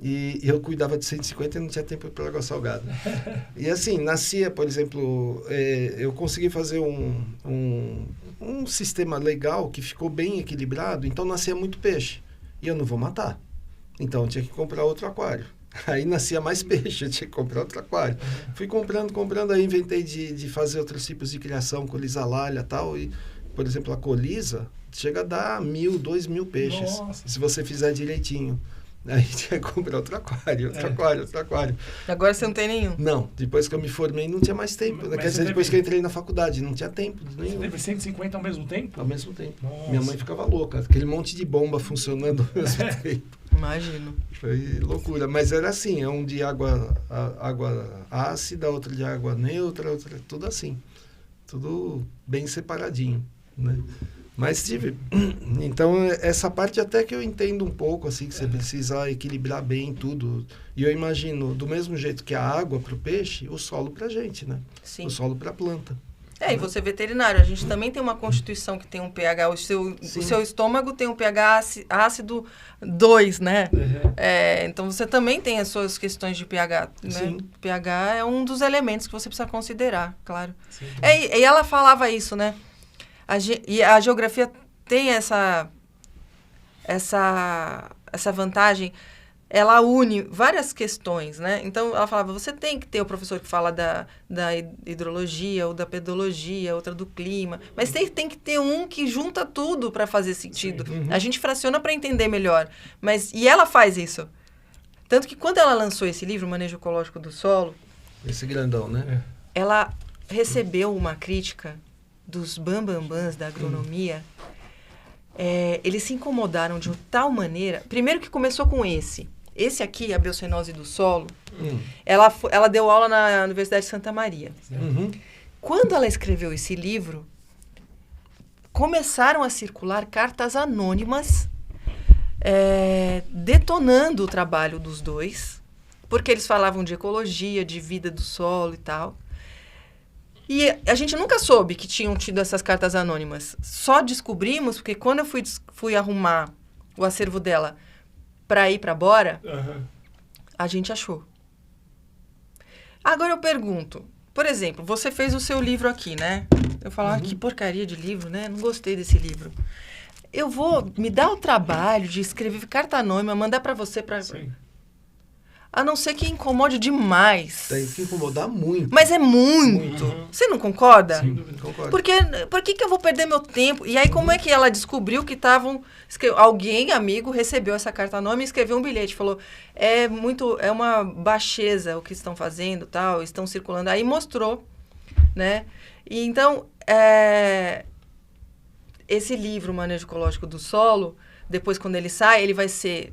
E eu cuidava de 150 e não tinha tempo para água salgada. E assim, nascia, por exemplo, eu consegui fazer um sistema legal que ficou bem equilibrado, então nascia muito peixe. E eu não vou matar. Então eu tinha que comprar outro aquário. Aí nascia mais peixe, eu tinha que comprar outro aquário. Fui comprando, aí inventei de fazer outros tipos de criação, colisa lalha e tal. E, por exemplo, a colisa chega a dar 1.000, 2.000 peixes. Nossa. Se você fizer direitinho. Aí tinha que comprar outro aquário. Agora você não tem nenhum. Não, depois que eu me formei não tinha mais tempo. Mas Quer dizer, depois que eu entrei na faculdade, não tinha tempo nenhum. Você teve 150 ao mesmo tempo? Ao mesmo tempo. Nossa. Minha mãe ficava louca. Aquele monte de bomba funcionando ao mesmo tempo. Imagino. Foi loucura. Mas era assim, um de água ácida, outro de água neutra, outro, tudo assim. Tudo bem separadinho, né? Mas tive... Então, essa parte até que eu entendo um pouco, assim, que você precisa equilibrar bem tudo. E eu imagino, do mesmo jeito que a água para o peixe, o solo para a gente, né? Sim. O solo para a planta. E você é veterinário, a gente também tem uma constituição que tem um pH, o seu estômago tem um pH ácido 2, né? Uhum. Então você também tem as suas questões de pH, né? Sim. pH é um dos elementos que você precisa considerar, claro. Sim. E ela falava isso, né? E a geografia tem essa vantagem, ela une várias questões, né? Então, ela falava, você tem que ter o professor que fala da hidrologia, ou da pedologia, outra do clima, mas tem que ter um que junta tudo para fazer sentido. Uhum. A gente fraciona para entender melhor, e ela faz isso. Tanto que quando ela lançou esse livro, Manejo Ecológico do Solo... Esse grandão, né? Ela recebeu uma crítica dos bambambãs da agronomia. Eles se incomodaram de tal maneira... Primeiro que começou com esse aqui, a biocenose do solo, ela deu aula na Universidade de Santa Maria. Uhum. Quando ela escreveu esse livro, começaram a circular cartas anônimas detonando o trabalho dos dois, porque eles falavam de ecologia, de vida do solo e tal. E a gente nunca soube que tinham tido essas cartas anônimas. Só descobrimos porque quando eu fui arrumar o acervo dela para ir para Bora, a gente achou. Agora eu pergunto, por exemplo, você fez o seu livro aqui, né? Eu falo, que porcaria de livro, né? Não gostei desse livro. Eu vou me dar o trabalho de escrever carta anônima, mandar para você para... A não ser que incomode demais. Tem que incomodar muito. Mas é muito. Você não concorda? Sim, concordo. Porque por que eu vou perder meu tempo? E aí, como é que ela descobriu que alguém, amigo, recebeu essa carta anônima e escreveu um bilhete. Falou, é uma baixeza o que estão fazendo, tal, estão circulando. Aí mostrou, né? E então, esse livro, Manejo Ecológico do Solo, depois quando ele sai, ele vai ser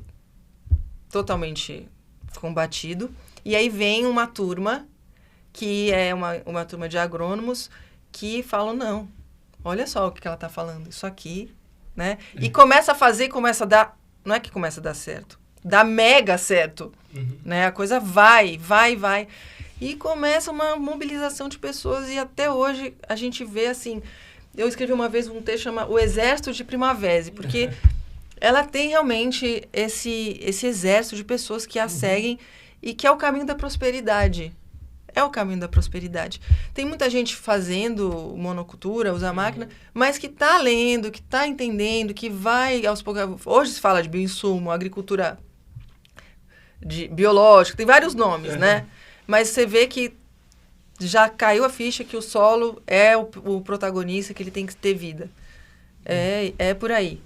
totalmente combatido. E aí vem uma turma, que é uma turma de agrônomos, que falam, não, olha só o que ela está falando, isso aqui, né? E começa a fazer, começa a dar, não é que começa a dar certo, dá mega certo, né? A coisa vai. E começa uma mobilização de pessoas e até hoje a gente vê assim, eu escrevi uma vez um texto chamado O Exército de Primavera, porque ela tem realmente esse exército de pessoas que a seguem e que é o caminho da prosperidade. É o caminho da prosperidade. Tem muita gente fazendo monocultura, usa máquina, mas que está lendo, que está entendendo, que vai aos poucos... Hoje se fala de bioinsumo, agricultura biológica, tem vários nomes, né? Mas você vê que já caiu a ficha que o solo é o protagonista, que ele tem que ter vida. É por aí.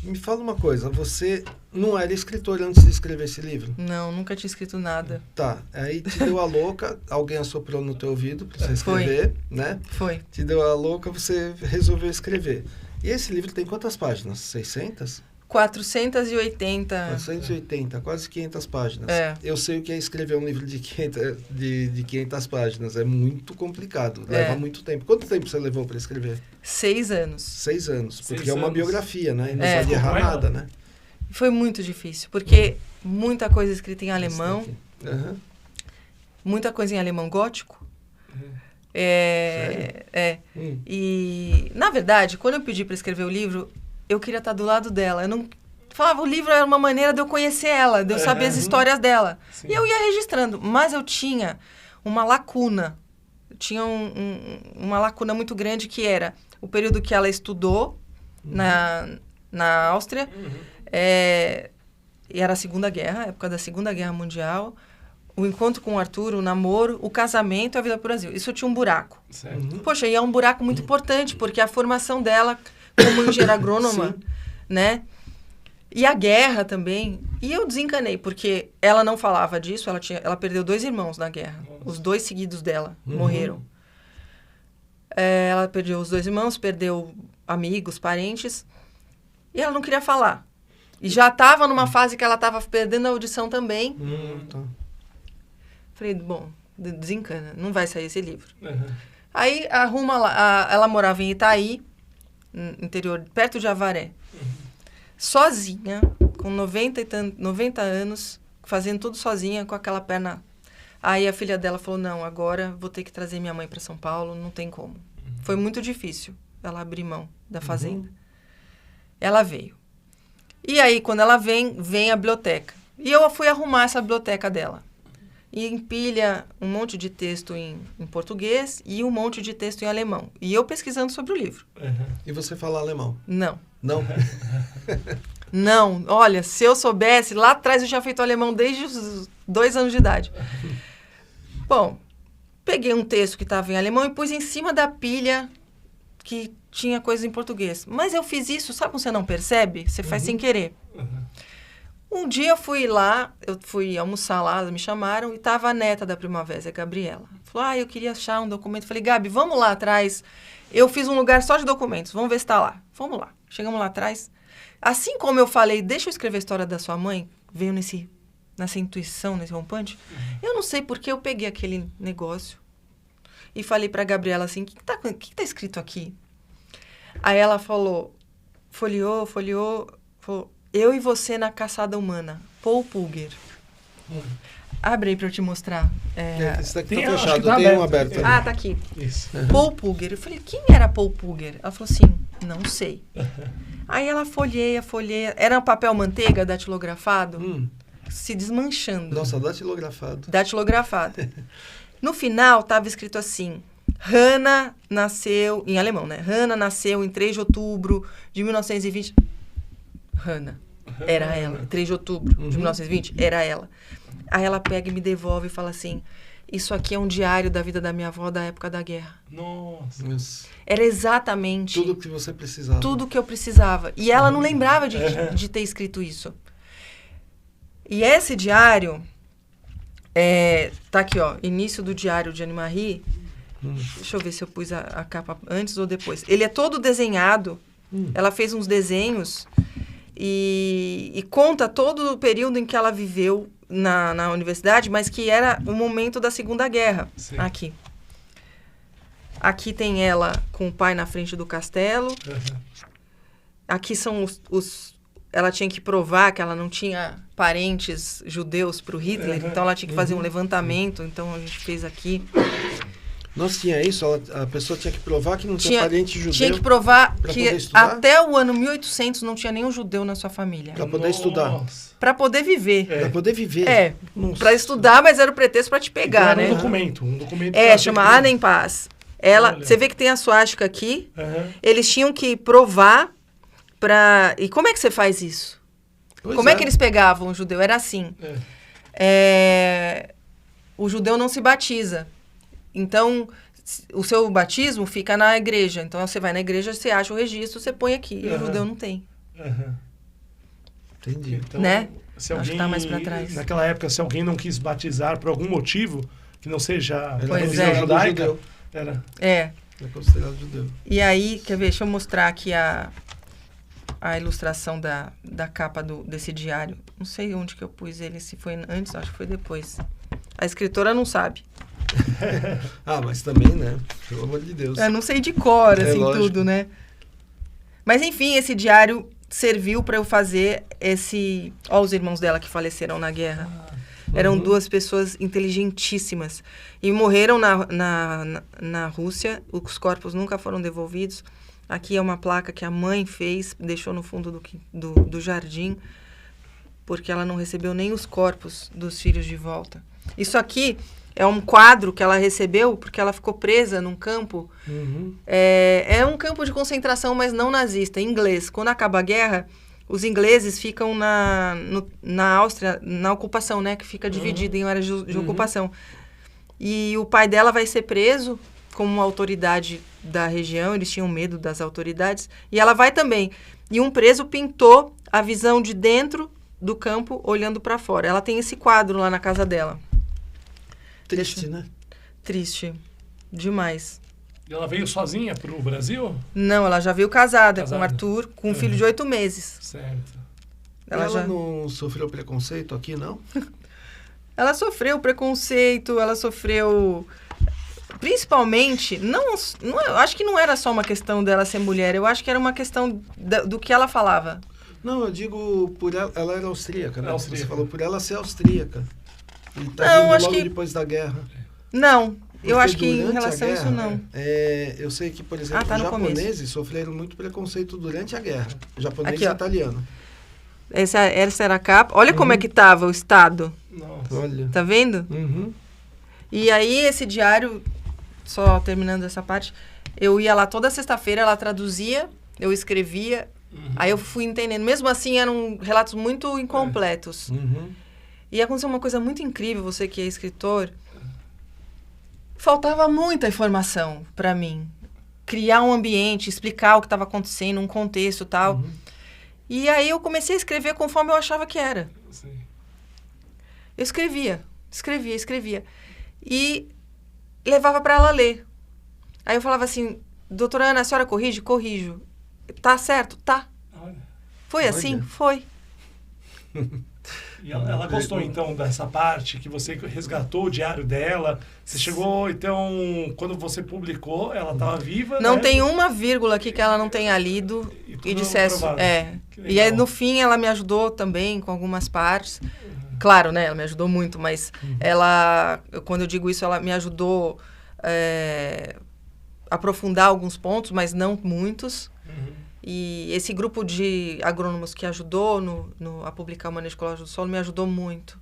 Me fala uma coisa, você não era escritor antes de escrever esse livro? Não, nunca tinha escrito nada. Tá, aí te deu a louca, alguém assoprou no teu ouvido para você escrever, né? Foi. Te deu a louca, você resolveu escrever. E esse livro tem quantas páginas? 600? 480. 480, quase 500 páginas. Eu sei o que é escrever um livro de 500 páginas. É muito complicado, leva muito tempo. Quanto tempo você levou para escrever? 6 anos. 6 anos, porque 6 é uma anos. biografia, né? E não pode errar nada, né? Foi muito difícil, porque muita coisa escrita em alemão, muita coisa em alemão gótico. E, na verdade, quando eu pedi para escrever o livro, eu queria estar do lado dela. Eu não falava, o livro era uma maneira de eu conhecer ela, de eu saber as histórias dela. Sim. E eu ia registrando, mas eu tinha uma lacuna. Eu tinha uma lacuna muito grande, que era o período que ela estudou na Áustria. E era a Segunda Guerra, época da Segunda Guerra Mundial. O encontro com o Arthur, o namoro, o casamento e a vida pro Brasil. Isso tinha um buraco. Certo. Poxa, e é um buraco muito importante, porque a formação dela como engenheira agrônoma, né? E a guerra também. E eu desencanei, porque ela não falava disso, ela perdeu 2 irmãos na guerra. Nossa. Os 2 seguidos dela morreram. Ela perdeu os 2 irmãos, perdeu amigos, parentes, e ela não queria falar. E já estava numa fase que ela estava perdendo a audição também. Tá. Falei, bom, desencana, não vai sair esse livro. Uhum. Aí arruma lá, ela morava em Itaí, interior, perto de Avaré. Sozinha, com 90 anos, fazendo tudo sozinha, com aquela perna. Aí a filha dela falou, não, agora vou ter que trazer minha mãe para São Paulo, não tem como. Foi muito difícil ela abrir mão da fazenda. Ela veio. E aí, quando ela vem a biblioteca. E eu fui arrumar essa biblioteca dela. E empilha um monte de texto em português e um monte de texto em alemão. E eu pesquisando sobre o livro. Uhum. E você fala alemão? Não. Não? Não. Olha, se eu soubesse, lá atrás eu tinha feito alemão desde os 2 anos de idade. Bom, peguei um texto que estava em alemão e pus em cima da pilha que tinha coisa em português. Mas eu fiz isso, sabe quando você não percebe? Você faz sem querer. Um dia eu fui almoçar lá, me chamaram, e estava a neta da Primavera, a Gabriela. Falou, eu queria achar um documento. Falei, Gabi, vamos lá atrás. Eu fiz um lugar só de documentos, vamos ver se está lá. Vamos lá. Chegamos lá atrás. Assim como eu falei, deixa eu escrever a história da sua mãe, veio nessa intuição, nesse rompante. Eu não sei porque eu peguei aquele negócio e falei para a Gabriela assim, o que tá escrito aqui? Aí ela falou, folheou, falou, eu e você na caçada humana, Paul Pulger. Abre aí para eu te mostrar. Esse daqui Tem, tá acho fechado, que tá tem um aberto. aberto ali. Tá aqui. Isso. Paul Pulger. Eu falei, quem era Paul Pulger? Ela falou assim, não sei. Aí ela folheia. Era um papel manteiga datilografado, se desmanchando. Nossa, datilografado. Datilografado. No final, estava escrito assim, Hannah nasceu, em alemão, né? Hannah nasceu em 3 de outubro de 1920. Hannah. Era ela. 3 de outubro de 1920, era ela. Aí ela pega e me devolve e fala assim, isso aqui é um diário da vida da minha avó da época da guerra. Nossa. Isso. Era exatamente Tudo que você precisava. tudo que eu precisava. E ela não lembrava de ter escrito isso. E esse diário, tá aqui, ó, início do diário de Anne-Marie. Deixa eu ver se eu pus a capa antes ou depois. Ele é todo desenhado. Ela fez uns desenhos e conta todo o período em que ela viveu na universidade, mas que era o momento da Segunda Guerra. Sim. Aqui tem ela com o pai na frente do castelo. Aqui são ela tinha que provar que ela não tinha parentes judeus para o Hitler, então ela tinha que fazer um levantamento, então a gente fez aqui. Nossa, tinha isso? A pessoa tinha que provar que não tinha parente judeu? Tinha que provar pra que poder estudar? até o ano 1800 não tinha nenhum judeu na sua família. Pra poder estudar. Para poder viver. Pra poder viver. Para estudar, mas era o pretexto para te pegar, Então, né? Um documento. Chama Ana em Paz. Você vê que tem a suástica aqui. Eles tinham que provar para... E como é que você faz isso? Como é que eles pegavam o judeu? Era assim. O judeu não se batiza. Então, o seu batismo fica na igreja. Então, você vai na igreja, você acha o registro, você põe aqui. E o judeu não tem. Entendi. Então, né? Se Acho alguém, que tá mais pra trás. Naquela época, se alguém não quis batizar por algum motivo, que não seja Ele Pois religião é. judaica, judeu. era... É considerado judeu. E aí, quer ver, deixa eu mostrar aqui a ilustração da capa desse diário. Não sei onde que eu pus ele, se foi antes, acho que foi depois. A escritora não sabe. Mas também, né? Pelo amor de Deus. Eu não sei de cor, assim, lógico. tudo, né? Mas, enfim, esse diário serviu para eu fazer esse... Ó, os irmãos dela que faleceram na guerra. Eram 2 pessoas inteligentíssimas. E morreram na Rússia. Os corpos nunca foram devolvidos. Aqui é uma placa que a mãe fez, deixou no fundo do jardim, porque ela não recebeu nem os corpos dos filhos de volta. Isso aqui é um quadro que ela recebeu porque ela ficou presa num campo. É um campo de concentração, mas não nazista, em inglês. Quando acaba a guerra, os ingleses ficam na Áustria, na ocupação, né? Que fica dividida em áreas de ocupação. E o pai dela vai ser preso como uma autoridade da região, eles tinham medo das autoridades, e ela vai também. E um preso pintou a visão de dentro do campo, olhando para fora. Ela tem esse quadro lá na casa dela. Triste, né? Triste. Demais. E ela veio sozinha pro Brasil? Não, ela já veio casada com o Arthur, com um filho de 8 meses. Certo. Ela não sofreu preconceito aqui, não? Ela sofreu preconceito, ela sofreu... Principalmente, eu acho que não era só uma questão dela ser mulher, eu acho que era uma questão do que ela falava. Não, eu digo por ela era austríaca, né? Austríaca. Você falou por ela ser austríaca. E tá Não, vindo acho logo que... depois da guerra. Não, eu Porque acho que em relação a isso, não. Eu sei que, por exemplo, tá os no japoneses começo. sofreram muito preconceito durante a guerra. Japonês Aqui, e ó. italiano. Essa era a capa. Olha como é que tava o estado. Nossa. Olha. Tá vendo? Uhum. E aí, esse diário, só terminando essa parte, eu ia lá toda sexta-feira, ela traduzia, eu escrevia, aí eu fui entendendo. Mesmo assim, eram relatos muito incompletos. Uhum. E aconteceu uma coisa muito incrível, você que é escritor. Faltava muita informação para mim. Criar um ambiente, explicar o que estava acontecendo, um contexto e tal. Uhum. E aí eu comecei a escrever conforme eu achava que era. Sim. Eu escrevia. E levava para ela ler. Aí eu falava assim, doutora Ana, a senhora corrige? Corrijo. Tá certo? Tá. Olha. Foi assim? Olha. Foi. E ela gostou, então, dessa parte que você resgatou o diário dela. Você chegou, então, quando você publicou, ela estava viva, Não né? tem uma vírgula aqui que ela não tenha lido E e tudo dissesse... aprovado. Que E aí, legal. no fim, ela me ajudou também com algumas partes. Claro, né? Ela me ajudou muito, mas quando eu digo isso, ela me ajudou a aprofundar alguns pontos, mas não muitos. E esse grupo de agrônomos que ajudou a publicar o Manejo Ecológico do Solo me ajudou muito.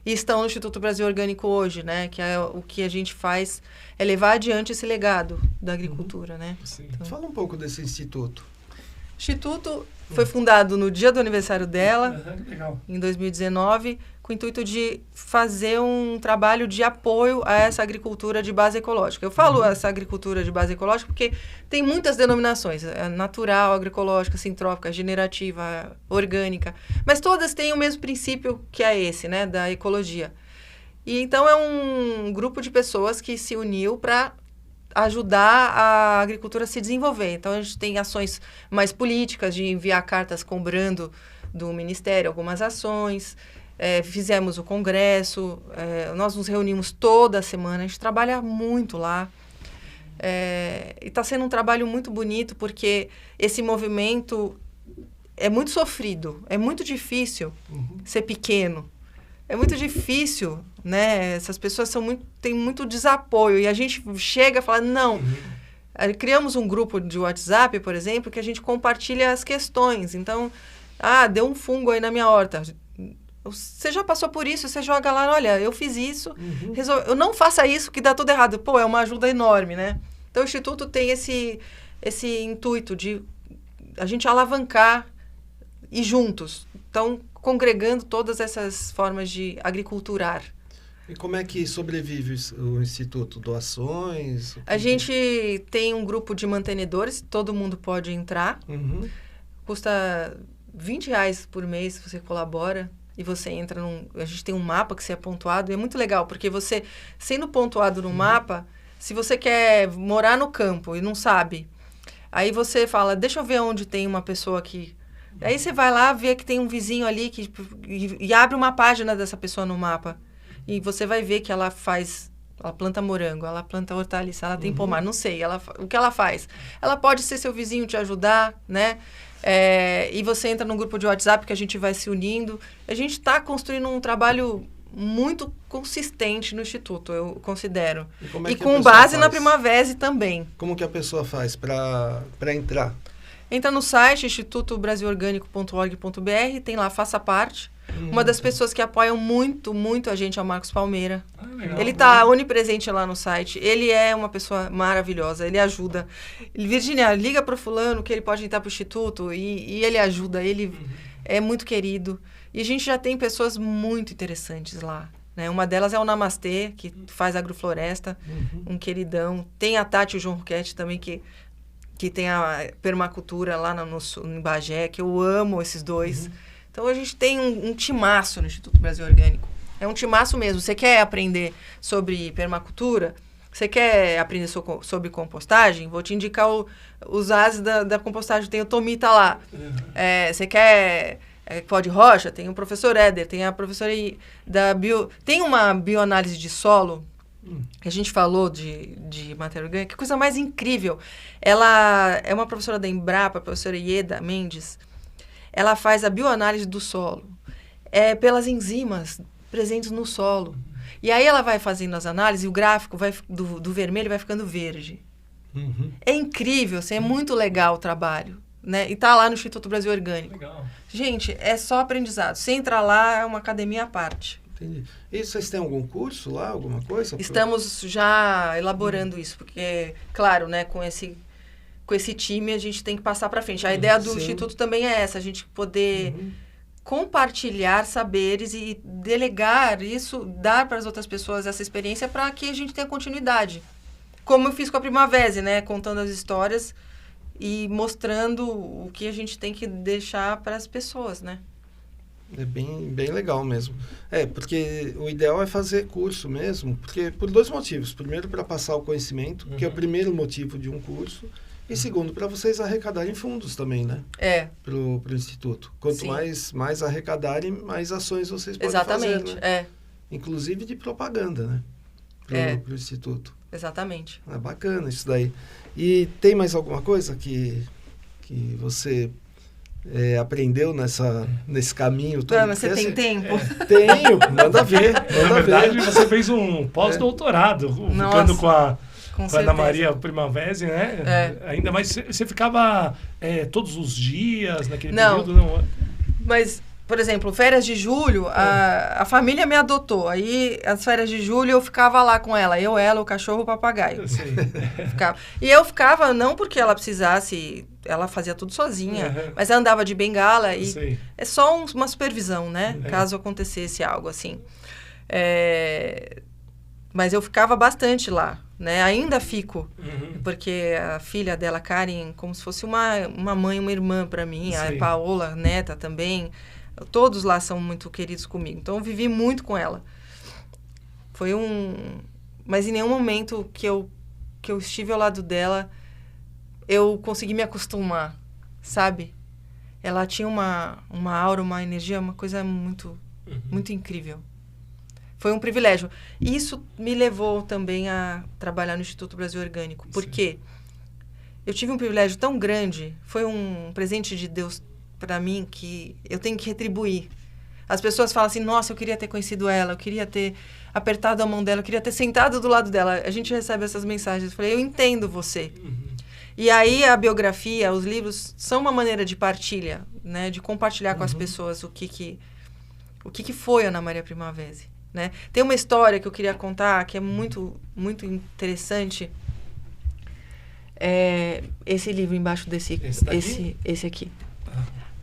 E estão no Instituto Brasil Orgânico hoje, né? Que é o que a gente faz, é levar adiante esse legado da agricultura, né? Sim. Fala um pouco desse instituto. O Instituto foi fundado no dia do aniversário dela, Legal. em 2019, com o intuito de fazer um trabalho de apoio a essa agricultura de base ecológica. Eu falo essa agricultura de base ecológica porque tem muitas denominações, natural, agroecológica, sintrópica, generativa, orgânica, mas todas têm o mesmo princípio que é esse, né, da ecologia. E então é um grupo de pessoas que se uniu para ajudar a agricultura a se desenvolver. Então, a gente tem ações mais políticas, de enviar cartas cobrando do Ministério algumas ações. Fizemos o congresso, nós nos reunimos toda semana, a gente trabalha muito lá. E está sendo um trabalho muito bonito, porque esse movimento é muito sofrido, é muito difícil ser pequeno. É muito difícil, né? Essas pessoas têm muito desapoio. E a gente chega e fala, não. Criamos um grupo de WhatsApp, por exemplo, que a gente compartilha as questões. Então, deu um fungo aí na minha horta. Você já passou por isso? Você joga lá, olha, eu fiz isso. Eu não faça isso que dá tudo errado. Pô, é uma ajuda enorme, né? Então, o Instituto tem esse intuito de a gente alavancar e juntos. Então, congregando todas essas formas de agriculturar. E como é que sobrevive o Instituto? Doações? A gente tem um grupo de mantenedores, todo mundo pode entrar. Custa R$20 por mês se você colabora. E você entra a gente tem um mapa que você é pontuado. E é muito legal, porque você, sendo pontuado no mapa, se você quer morar no campo e não sabe, aí você fala, deixa eu ver onde tem uma pessoa aqui. Aí você vai lá, vê que tem um vizinho ali e abre uma página dessa pessoa no mapa. E você vai ver que ela planta morango, ela planta hortaliça, ela tem pomar, não sei, o que ela faz. Ela pode ser seu vizinho, te ajudar, né? E você entra num grupo de WhatsApp que a gente vai se unindo. A gente está construindo um trabalho muito consistente no Instituto, eu considero. E com base na Primavera também. Como que a pessoa faz para entrar? Entra no site institutobrasilorganico.org.br, tem lá Faça Parte. Uma das pessoas que apoiam muito, muito a gente é o Marcos Palmeira. Legal, Ele está onipresente lá no site. Ele é uma pessoa maravilhosa, ele ajuda. Virgínia, liga para o fulano que ele pode entrar para o Instituto e ele ajuda, ele é muito querido. E a gente já tem pessoas muito interessantes lá. Né? Uma delas é o Namastê, que faz agrofloresta, um queridão. Tem a Tati e o João Roquete também, que tem a permacultura lá em Bagé, que eu amo esses dois. Então, a gente tem um timaço no Instituto Brasil Orgânico. É um timaço mesmo. Você quer aprender sobre permacultura? Você quer aprender sobre compostagem? Vou te indicar os ases da compostagem. Tem o Tomita lá. Você quer pó de rocha? Tem o professor Éder. Tem a professora da Tem uma bioanálise de solo, que a gente falou de matéria orgânica. Que coisa mais incrível. Ela é uma professora da Embrapa, a professora Ieda Mendes. Ela faz a bioanálise do solo, pelas enzimas presentes no solo. E aí ela vai fazendo as análises e o gráfico do vermelho vai ficando verde. É incrível, assim, é muito legal o trabalho. Né? E tá lá no Instituto Brasil Orgânico. Legal. Gente, é só aprendizado. Se entrar lá, é uma academia à parte. Entendi. E vocês têm algum curso lá, alguma coisa? Estamos já elaborando isso, porque, claro, né, com esse time a gente tem que passar para frente. A ideia do Instituto também é essa, a gente poder compartilhar saberes e delegar isso, dar para as outras pessoas essa experiência para que a gente tenha continuidade. Como eu fiz com a Primavera, né, contando as histórias e mostrando o que a gente tem que deixar para as pessoas, né? É bem legal mesmo. Porque o ideal é fazer curso mesmo, porque por dois motivos. Primeiro, para passar o conhecimento, que é o primeiro motivo de um curso. E segundo, para vocês arrecadarem fundos também, né? Pro Instituto. Quanto mais arrecadarem, mais ações vocês podem fazer, né? Inclusive de propaganda, né? Pro Instituto. Exatamente. É bacana isso daí. E tem mais alguma coisa que você aprendeu nesse caminho todo? Mas você tem tempo? Tenho, manda ver. Na verdade, você fez um pós-doutorado, ficando com a Ana Maria Primavera, né? Ainda mais, você ficava todos os dias naquele período? Não. Mas, por exemplo, férias de julho, a família me adotou. Aí, as férias de julho, eu ficava lá com ela. Ela, o cachorro, o papagaio. Ficava. E eu ficava, não porque ela precisasse, ela fazia tudo sozinha, mas ela andava de bengala e é só uma supervisão, né? Caso acontecesse algo assim. Mas eu ficava bastante lá. Né? Ainda fico, porque a filha dela, Karen, como se fosse uma mãe, uma irmã para mim, a Paola, a neta também, todos lá são muito queridos comigo, então eu vivi muito com ela. Mas em nenhum momento que eu estive ao lado dela, eu consegui me acostumar, sabe? Ela tinha uma aura, uma energia, uma coisa muito, muito incrível. Foi um privilégio. E isso me levou também a trabalhar no Instituto Brasil Orgânico. Porque eu tive um privilégio tão grande, foi um presente de Deus para mim que eu tenho que retribuir. As pessoas falam assim, nossa, eu queria ter conhecido ela, eu queria ter apertado a mão dela, eu queria ter sentado do lado dela. A gente recebe essas mensagens. Eu falei, eu entendo você. E aí a biografia, os livros, são uma maneira de partilha, né? De compartilhar com as pessoas o que foi a Ana Maria Primavera. Né? Tem uma história que eu queria contar que é muito, muito interessante. Esse livro embaixo desse... Esse aqui.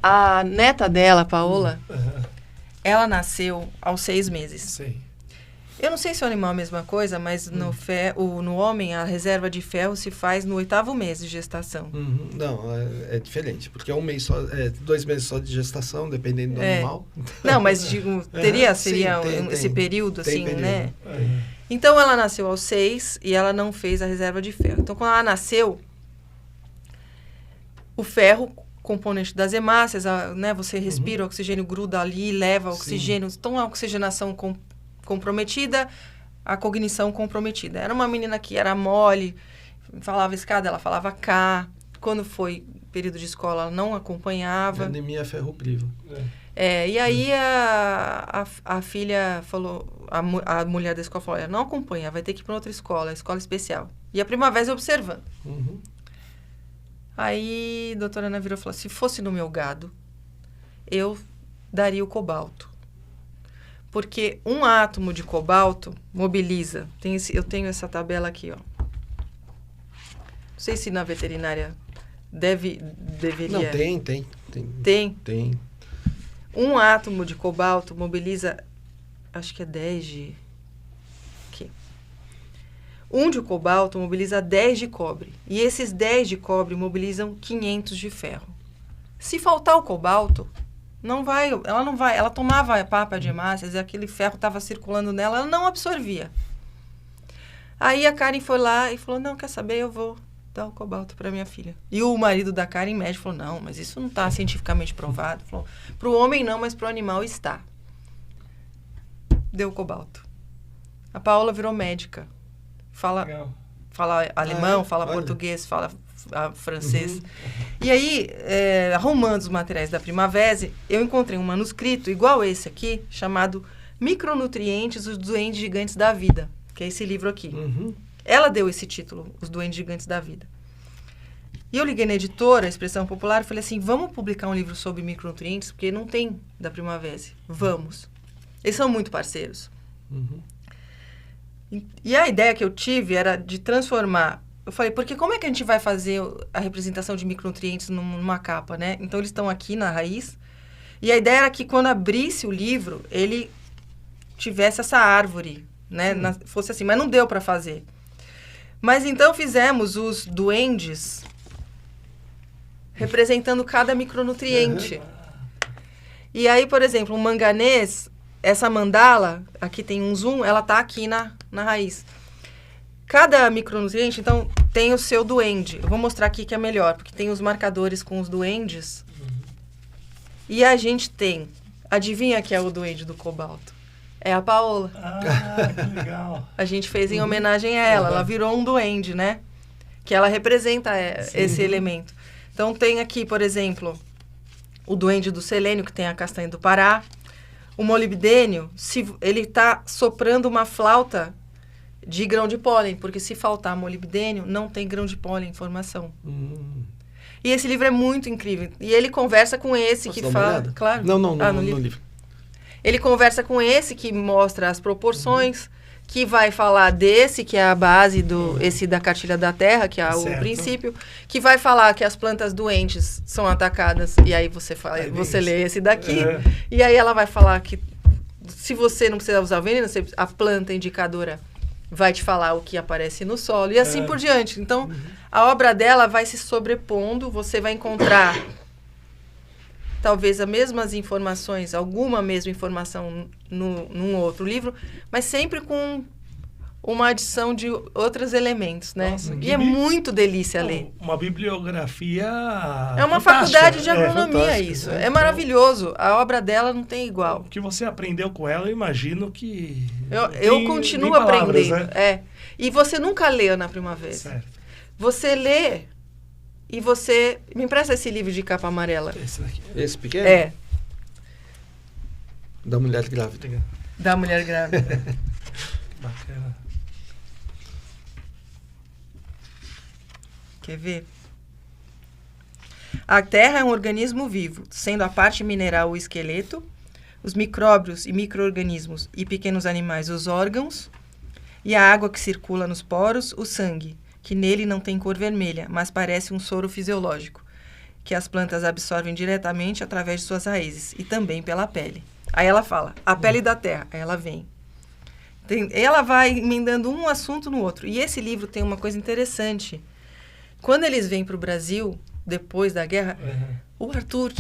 A neta dela, Paola, ela nasceu aos 6 meses. Eu não sei se o animal é a mesma coisa, mas no homem a reserva de ferro se faz no 8º mês de gestação. Não, é diferente, porque é 1 mês só, 2 meses só de gestação, dependendo do animal. Não, mas digo, seria esse período, assim, período. Né? Então ela nasceu aos 6 e ela não fez a reserva de ferro. Então quando ela nasceu, o ferro, componente das hemácias, né, você respira, o oxigênio gruda ali, leva oxigênio, então a oxigenação comprometida, a cognição comprometida. Era uma menina que era mole, falava escada, ela falava K. Quando foi período de escola, ela não acompanhava. Anemia ferropriva. E aí a filha falou, a mulher da escola falou, não acompanha, vai ter que ir para outra escola, escola especial. E a Primavera observando. Aí a doutora Ana virou e falou, se fosse no meu gado, eu daria o cobalto. Porque um átomo de cobalto mobiliza. Eu tenho essa tabela aqui, ó. Não sei se na veterinária deveria... Não, tem. Tem? Um átomo de cobalto mobiliza, acho que é 10 de... Aqui. Um de cobalto mobiliza 10 de cobre. E esses 10 de cobre mobilizam 500 de ferro. Se faltar o cobalto, ela tomava a papa de hemácias e aquele ferro estava circulando nela, ela não absorvia. Aí a Karen foi lá e falou, não, quer saber, eu vou dar o cobalto para minha filha. E o marido da Karen, médico, falou, não, mas isso não está cientificamente provado. Falou, para o homem não, mas para o animal está. Deu o cobalto. A Paola virou médica. Fala alemão, fala português, fala francês. Uhum. E aí, arrumando os materiais da Primavera, eu encontrei um manuscrito igual esse aqui, chamado Micronutrientes, os Duendes Gigantes da Vida, que é esse livro aqui. Uhum. Ela deu esse título, Os Duendes Gigantes da Vida. E eu liguei na editora, Expressão Popular, e falei assim, vamos publicar um livro sobre micronutrientes, porque não tem da Primavera. Vamos. Eles são muito parceiros. Uhum. E a ideia que eu tive era de transformar... Eu falei, porque como é que a gente vai fazer a representação de micronutrientes numa capa, né? Então, eles estão aqui na raiz. E a ideia era que, quando abrisse o livro, ele tivesse essa árvore, né? Fosse assim, mas não deu para fazer. Mas, então, fizemos os duendes representando cada micronutriente. Uhum. E aí, por exemplo, o manganês, essa mandala, aqui tem um zoom, ela tá aqui na raiz. Cada micronutriente, então, tem o seu duende. Eu vou mostrar aqui que é melhor, porque tem os marcadores com os duendes. Uhum. E a gente tem... Adivinha que é o duende do cobalto? É a Paola. Ah, que legal. A gente fez em homenagem a ela. Ela virou um duende, né? Que ela representa esse elemento. Então, tem aqui, por exemplo, o duende do selênio, que tem a castanha do Pará. O molibdênio, ele está soprando uma flauta de grão de pólen, porque se faltar molibdênio, não tem grão de pólen em formação. E esse livro é muito incrível. E ele conversa com esse que fala... Claro. Não, no livro. Ele conversa com esse que mostra as proporções, que vai falar desse, que é a base esse da cartilha da terra, que é o princípio, que vai falar que as plantas doentes são atacadas, e aí você lê esse daqui, e aí ela vai falar que se você não precisa usar veneno, a planta indicadora vai te falar o que aparece no solo, e assim por diante. Então, a obra dela vai se sobrepondo, você vai encontrar talvez as mesmas informações, alguma mesma informação num outro livro, mas sempre com uma adição de outros elementos, né? Nossa, e é muito delícia ler. Uma bibliografia É uma faculdade de agronomia isso. É maravilhoso. A obra dela não tem igual. O que você aprendeu com ela, eu imagino que... Eu continuo aprendendo. Né? E você nunca lê Ana Primavera. Certo. Você lê e você... Me empresta esse livro de capa amarela. Esse daqui. Esse pequeno? É. Da mulher grávida. Da mulher grávida. Bacana. Quer ver? A Terra é um organismo vivo, sendo a parte mineral o esqueleto, os micróbios e micro-organismos e pequenos animais os órgãos, e a água que circula nos poros, o sangue, que nele não tem cor vermelha, mas parece um soro fisiológico, que as plantas absorvem diretamente através de suas raízes e também pela pele. Aí ela fala, a pele da Terra, aí ela vem. Ela vai emendando um assunto no outro. E esse livro tem uma coisa interessante. Quando eles vêm para o Brasil, depois da guerra, o Arthur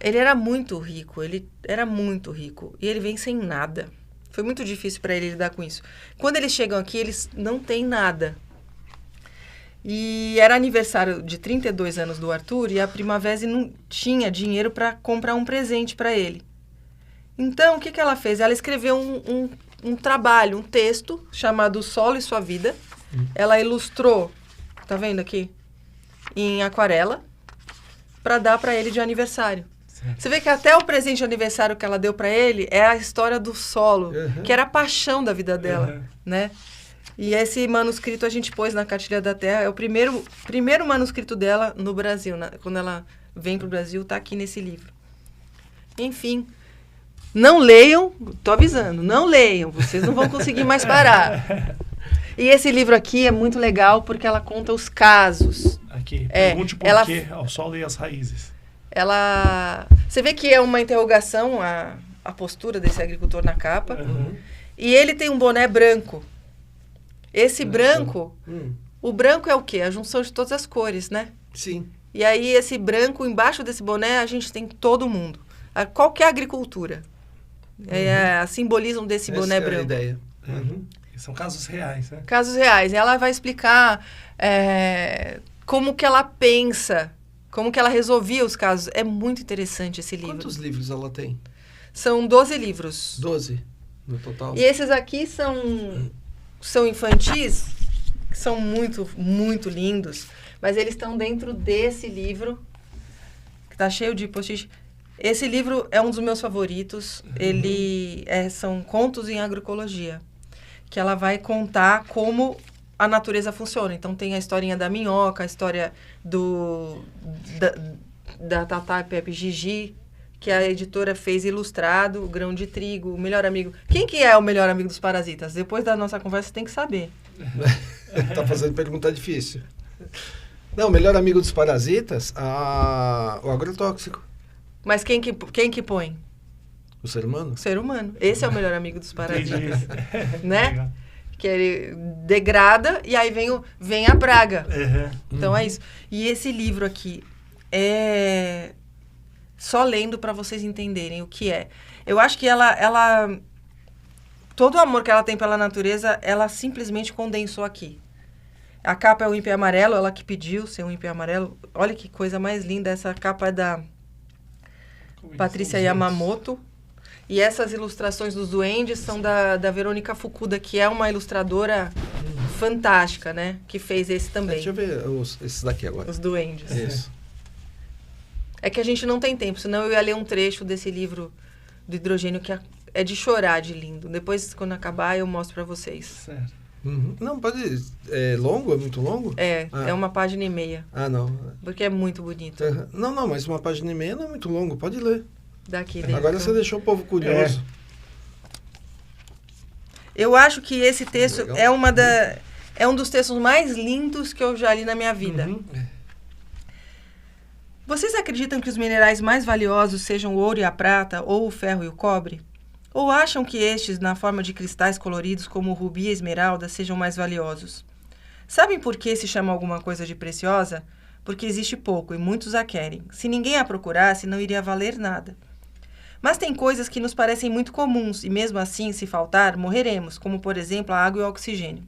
ele era muito rico, e ele vem sem nada. Foi muito difícil para ele lidar com isso. Quando eles chegam aqui, eles não têm nada. E era aniversário de 32 anos do Arthur, e a Primavera não tinha dinheiro para comprar um presente para ele. Então, o que ela fez? Ela escreveu um trabalho, um texto, chamado O Solo e Sua Vida. Ela ilustrou... Tá vendo aqui? Em aquarela, para dar para ele de aniversário. Certo. Você vê que até o presente de aniversário que ela deu para ele é a história do solo, que era a paixão da vida dela, né? E esse manuscrito a gente pôs na Cartilha da Terra. É o primeiro manuscrito dela no Brasil. Quando ela vem para o Brasil, está aqui nesse livro. Enfim, não leiam, tô avisando, não leiam. Vocês não vão conseguir mais parar. E esse livro aqui é muito legal porque ela conta os casos. Aqui, pergunte por quê ao solo e as raízes. Você vê que é uma interrogação a postura desse agricultor na capa. Uhum. E ele tem um boné branco. Esse branco, o branco é o quê? A junção de todas as cores, né? Sim. E aí esse branco, embaixo desse boné, a gente tem todo mundo. Qual que é a agricultura? Simbolismo desse boné branco. Essa é a ideia. São casos reais, né? Casos reais. Ela vai explicar como que ela pensa, como que ela resolvia os casos. É muito interessante esse livro. Quantos livros ela tem? São 12 livros. 12 no total. E esses aqui são infantis, que são muito, muito lindos. Mas eles estão dentro desse livro, que está cheio de post-it. Esse livro é um dos meus favoritos. Ele são contos em agroecologia, que ela vai contar como a natureza funciona. Então, tem a historinha da minhoca, a história da Tatá e Pepe Gigi, que a editora fez ilustrado, o grão de trigo, o melhor amigo. Quem que é o melhor amigo dos parasitas? Depois da nossa conversa, você tem que saber. Tá fazendo pergunta difícil. Não, o melhor amigo dos parasitas, o agrotóxico. Mas quem que põe? O ser humano? O ser humano. Esse é o melhor amigo dos parasitas. Né? Legal. Que ele degrada e aí vem a praga. Uhum. Então é isso. E esse livro aqui é só lendo para vocês entenderem o que é. Eu acho que ela todo o amor que ela tem pela natureza, ela simplesmente condensou aqui. A capa é o ímpe amarelo, ela que pediu ser um ímpe amarelo. Olha que coisa mais linda. Essa capa é da Patrícia Yamamoto. E essas ilustrações dos duendes são da Verônica Fukuda, que é uma ilustradora fantástica, né? Que fez esse também. Deixa eu ver esses daqui agora. Os duendes. Isso. É que a gente não tem tempo, senão eu ia ler um trecho desse livro do hidrogênio que é de chorar de lindo. Depois, quando acabar, eu mostro pra vocês. Certo. Não, pode... É longo? É muito longo? É 1,5 página. Não. Porque é muito bonito. Não, mas 1,5 página não é muito longo. Pode ler. Daqui dentro. Agora você deixou o povo curioso. Eu acho que esse texto Legal. é um dos textos mais lindos que eu já li na minha vida. Uhum. Vocês acreditam que os minerais mais valiosos sejam o ouro e a prata, ou o ferro e o cobre? Ou acham que estes, na forma de cristais coloridos como o rubi e a esmeralda, sejam mais valiosos? Sabem por que se chama alguma coisa de preciosa? Porque existe pouco e muitos a querem. Se ninguém a procurasse, não iria valer nada. Mas tem coisas que nos parecem muito comuns e mesmo assim, se faltar, morreremos, como por exemplo a água e o oxigênio.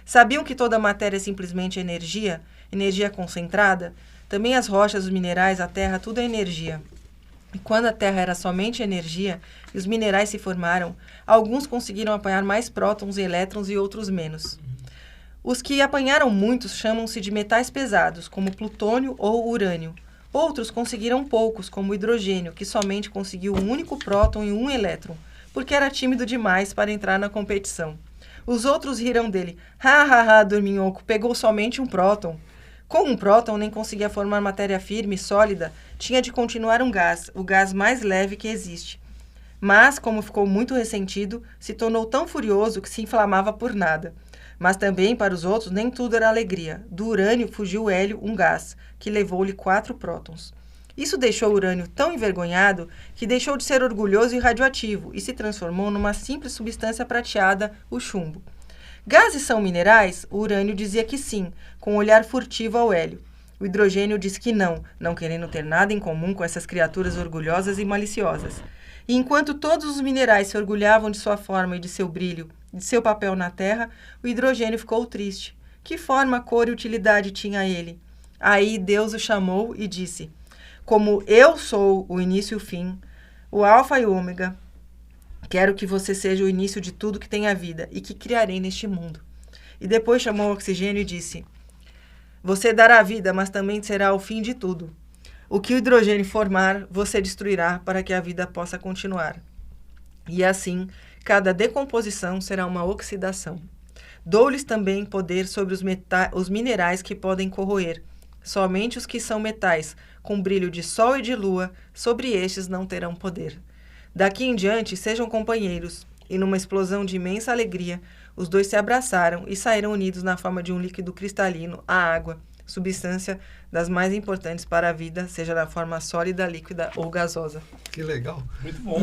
Sabiam que toda a matéria é simplesmente energia? Energia concentrada? Também as rochas, os minerais, a terra, tudo é energia. E quando a terra era somente energia e os minerais se formaram, alguns conseguiram apanhar mais prótons e elétrons e outros menos. Os que apanharam muitos chamam-se de metais pesados, como plutônio ou urânio. Outros conseguiram poucos, como o hidrogênio, que somente conseguiu um único próton e um elétron, porque era tímido demais para entrar na competição. Os outros riram dele. Dorminhoco, pegou somente um próton. Com um próton nem conseguia formar matéria firme e sólida, tinha de continuar um gás, o gás mais leve que existe. Mas, como ficou muito ressentido, se tornou tão furioso que se inflamava por nada. Mas também, para os outros, nem tudo era alegria. Do urânio fugiu o hélio, um gás, que levou-lhe 4 prótons. Isso deixou o urânio tão envergonhado que deixou de ser orgulhoso e radioativo e se transformou numa simples substância prateada, o chumbo. Gases são minerais? O urânio dizia que sim, com um olhar furtivo ao hélio. O hidrogênio disse que não querendo ter nada em comum com essas criaturas orgulhosas e maliciosas. E enquanto todos os minerais se orgulhavam de sua forma e de seu brilho, de seu papel na Terra, o hidrogênio ficou triste. Que forma, cor e utilidade tinha ele? Aí Deus o chamou e disse: como eu sou o início e o fim, o alfa e o ômega, quero que você seja o início de tudo que tem a vida e que criarei neste mundo. E depois chamou o oxigênio e disse: você dará vida, mas também será o fim de tudo. O que o hidrogênio formar, você destruirá para que a vida possa continuar. E assim, cada decomposição será uma oxidação. Dou-lhes também poder sobre os minerais que podem corroer. Somente os que são metais, com brilho de sol e de lua, sobre estes não terão poder. Daqui em diante, sejam companheiros. E numa explosão de imensa alegria, os dois se abraçaram e saíram unidos na forma de um líquido cristalino, a água, substância das mais importantes para a vida, seja na forma sólida, líquida ou gasosa. Que legal. Muito bom.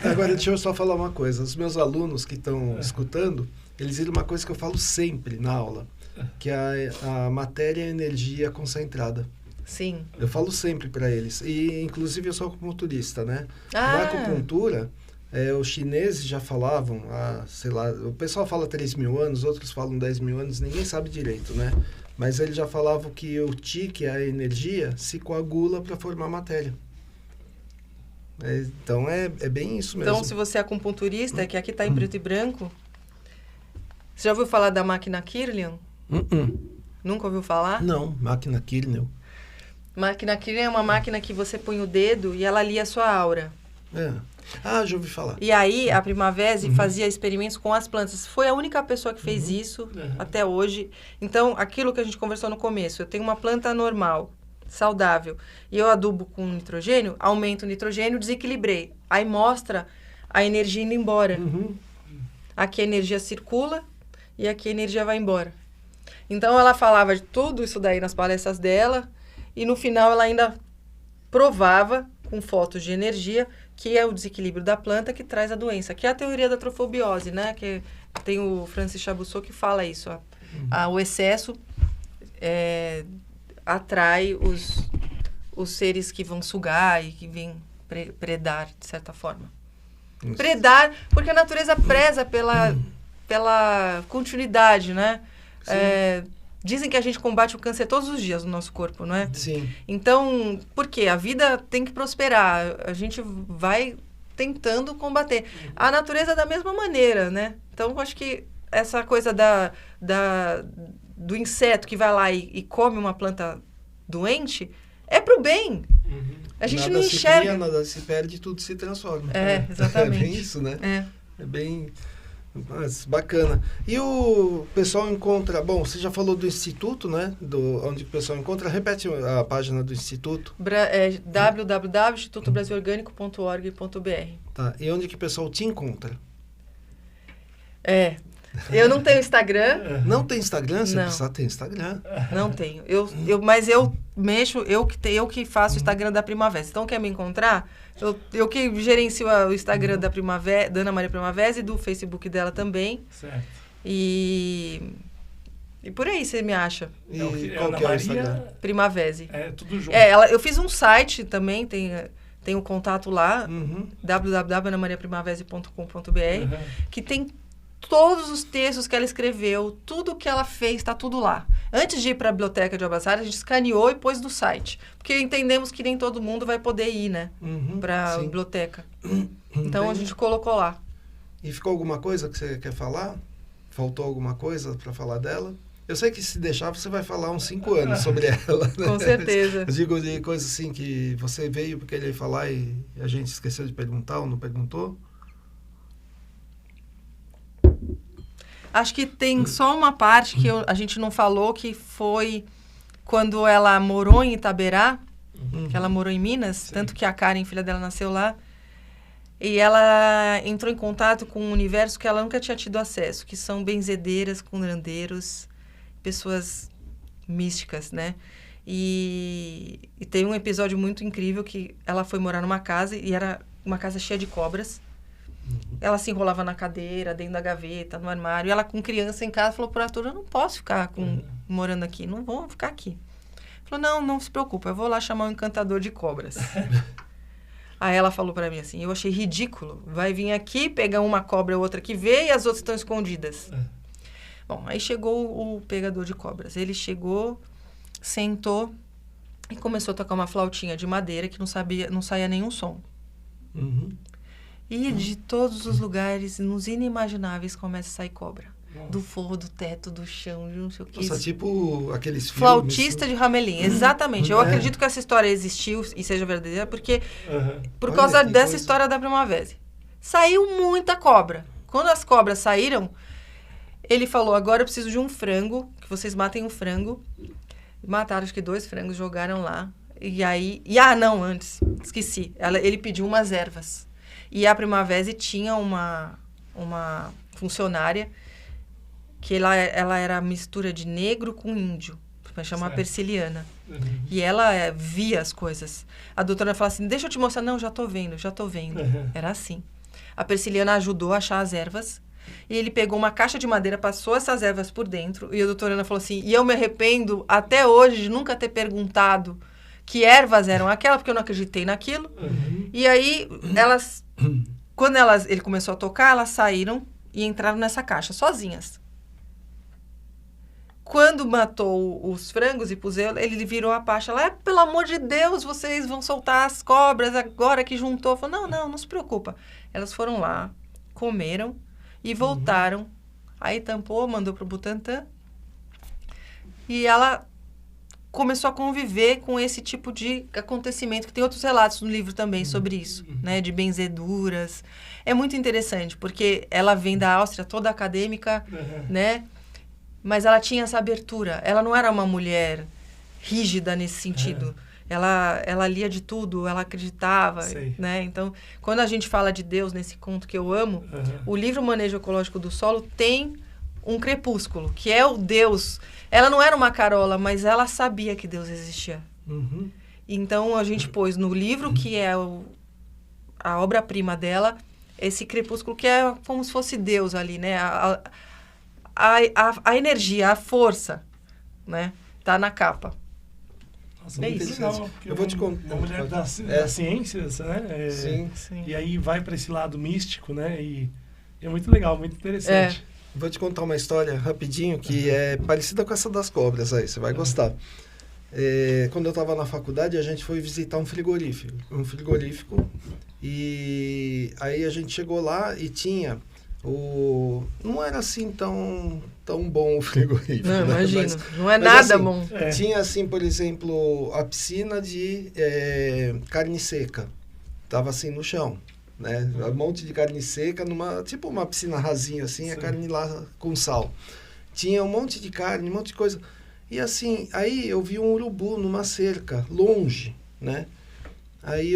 Agora, deixa eu só falar uma coisa. Os meus alunos que estão escutando, eles viram uma coisa que eu falo sempre na aula, que é a matéria e a energia concentrada. Sim. Eu falo sempre para eles. E, inclusive, eu sou acupunturista, né? Ah. Na acupuntura, os chineses já falavam, sei lá, o pessoal fala 3 mil anos, outros falam 10 mil anos, ninguém sabe direito, né? Mas eles já falavam que o Qi, que é a energia, se coagula para formar matéria. Então, é bem isso mesmo. Então, se você é acupunturista, que aqui está em preto e branco, você já ouviu falar da máquina Kirlian? Nunca ouviu falar? Não, máquina Kirlian. Máquina Kirlian é uma máquina que você põe o dedo e ela lia a sua aura. Já ouvi falar. E aí, a Primavera fazia experimentos com as plantas. Foi a única pessoa que fez isso até hoje. Então, aquilo que a gente conversou no começo, eu tenho uma planta normal, saudável, e eu adubo com nitrogênio, aumento o nitrogênio, desequilibrei. Aí mostra a energia indo embora. Aqui a energia circula e aqui a energia vai embora. Então, ela falava de tudo isso daí nas palestras dela, e no final ela ainda provava, com fotos de energia, que é o desequilíbrio da planta que traz a doença, que é a teoria da trofobiose, né? Que tem o Francis Chabousseau que fala isso. O excesso atrai os seres que vão sugar e que vêm predar, de certa forma. Isso. Predar, porque a natureza preza pela continuidade, né? Dizem que a gente combate o câncer todos os dias no nosso corpo, não é? Sim. Então, por quê? A vida tem que prosperar. A gente vai tentando combater. A natureza da mesma maneira, né? Então, eu acho que essa coisa do inseto que vai lá e come uma planta doente é pro bem. A gente nada não enxerga. Se cria, nada se perde, tudo se transforma. Exatamente. É bem isso, né? É bem... Mas, bacana. E o pessoal encontra... Bom, você já falou do Instituto, né? Onde o pessoal encontra. Repete a página do Instituto. www.institutobrasilorganico.org.br. Tá. E onde que o pessoal te encontra? Eu não tenho Instagram. Não tem Instagram? Você Não. precisa ter Instagram. Não tenho. Mas eu mexo, eu que faço o Instagram da Primavera. Então, quer me encontrar? Eu que gerencio o Instagram da Primavera, da Ana Maria Primavera, e do Facebook dela também. Certo. E por aí você me acha. E qual que é o Instagram? Primavera. É tudo junto. Eu fiz um site também, tem o contato lá, www.anamariaprimavera.com.br, que tem todos os textos que ela escreveu, tudo que ela fez, está tudo lá. Antes de ir para a biblioteca de Albaçara, a gente escaneou e pôs no site. Porque entendemos que nem todo mundo vai poder ir, né? Para a biblioteca. Então, a gente colocou lá. E ficou alguma coisa que você quer falar? Faltou alguma coisa para falar dela? Eu sei que se deixar, você vai falar uns 5 anos sobre ela. Né? Com certeza. Eu digo de coisas assim que você veio porque ele ia falar e a gente esqueceu de perguntar ou não perguntou. Acho que tem só uma parte que a gente não falou, que foi quando ela morou em Itaberá, que ela morou em Minas, tanto que a Karen, filha dela, nasceu lá. E ela entrou em contato com um universo que ela nunca tinha tido acesso, que são benzedeiras, curandeiros, pessoas místicas, né? E tem um episódio muito incrível que ela foi morar numa casa e era uma casa cheia de cobras. Ela se enrolava na cadeira, dentro da gaveta, no armário. E ela, com criança em casa, falou pro Arthur, eu não posso ficar morando aqui, não vou ficar aqui. Falou, não se preocupa, eu vou lá chamar um encantador de cobras. Aí ela falou pra mim assim, eu achei ridículo, vai vir aqui, pegar uma cobra ou outra que vê e as outras estão escondidas. Bom, aí chegou o pegador de cobras. Ele chegou, sentou e começou a tocar uma flautinha de madeira que não saía nenhum som. E de todos os lugares, nos inimagináveis, começa a sair cobra. Do forro, do teto, do chão, de não sei o que. Nossa, tipo aqueles filmes... Flautista de Ramelim, exatamente. Eu acredito que essa história existiu e seja verdadeira, porque por causa dessa história da Primavera. Saiu muita cobra. Quando as cobras saíram, Ele falou, agora eu preciso de um frango, que vocês matem um frango. Mataram, acho que 2 frangos, jogaram lá. E aí... não, antes. Esqueci. Ele pediu umas ervas. E a Primavera tinha uma funcionária que ela era mistura de negro com índio. Vai chamar Persiliana. E ela via as coisas. A doutora falava assim, deixa eu te mostrar. Não, já tô vendo. Era assim. A Persiliana ajudou a achar as ervas. E ele pegou uma caixa de madeira, passou essas ervas por dentro. E a doutora Ana falou assim, e eu me arrependo até hoje de nunca ter perguntado que ervas eram aquelas, porque eu não acreditei naquilo. E aí, quando ele começou a tocar, elas saíram e entraram nessa caixa, sozinhas. Quando matou os frangos e puseu, ele virou a Pacha lá, pelo amor de Deus, vocês vão soltar as cobras agora que juntou. Falou, não se preocupa. Elas foram lá, comeram e voltaram. Aí tampou, mandou pro Butantan. E ela começou a conviver com esse tipo de acontecimento, que tem outros relatos no livro também sobre isso, né? De benzeduras. É muito interessante, porque ela vem da Áustria, toda acadêmica, né? Mas ela tinha essa abertura. Ela não era uma mulher rígida nesse sentido. Ela lia de tudo, ela acreditava, né? Então, quando a gente fala de Deus nesse conto que eu amo, o livro Manejo Ecológico do Solo tem um crepúsculo, que é o Deus. Ela não era uma carola, mas ela sabia que Deus existia. Então, a gente pôs no livro, que é a obra-prima dela, esse crepúsculo que é como se fosse Deus ali, né? A energia, a força, né? Tá na capa. Nossa, muito legal. Eu vou te contar. Uma mulher das ciências, né? Sim. E aí vai para esse lado místico, né? E é muito legal, muito interessante. Vou te contar uma história rapidinho que é parecida com essa das cobras aí, você vai gostar. Quando eu estava na faculdade, a gente foi visitar um frigorífico, e aí a gente chegou lá e tinha não era assim tão bom o frigorífico. Não, né? Imagino, não é nada assim, bom. Tinha assim, por exemplo, a piscina de carne seca, tava assim no chão, né? Um monte de carne seca, tipo uma piscina rasinha assim, a carne lá com sal. Tinha um monte de carne, um monte de coisa. E assim, aí eu vi um urubu numa cerca, longe, né? Aí,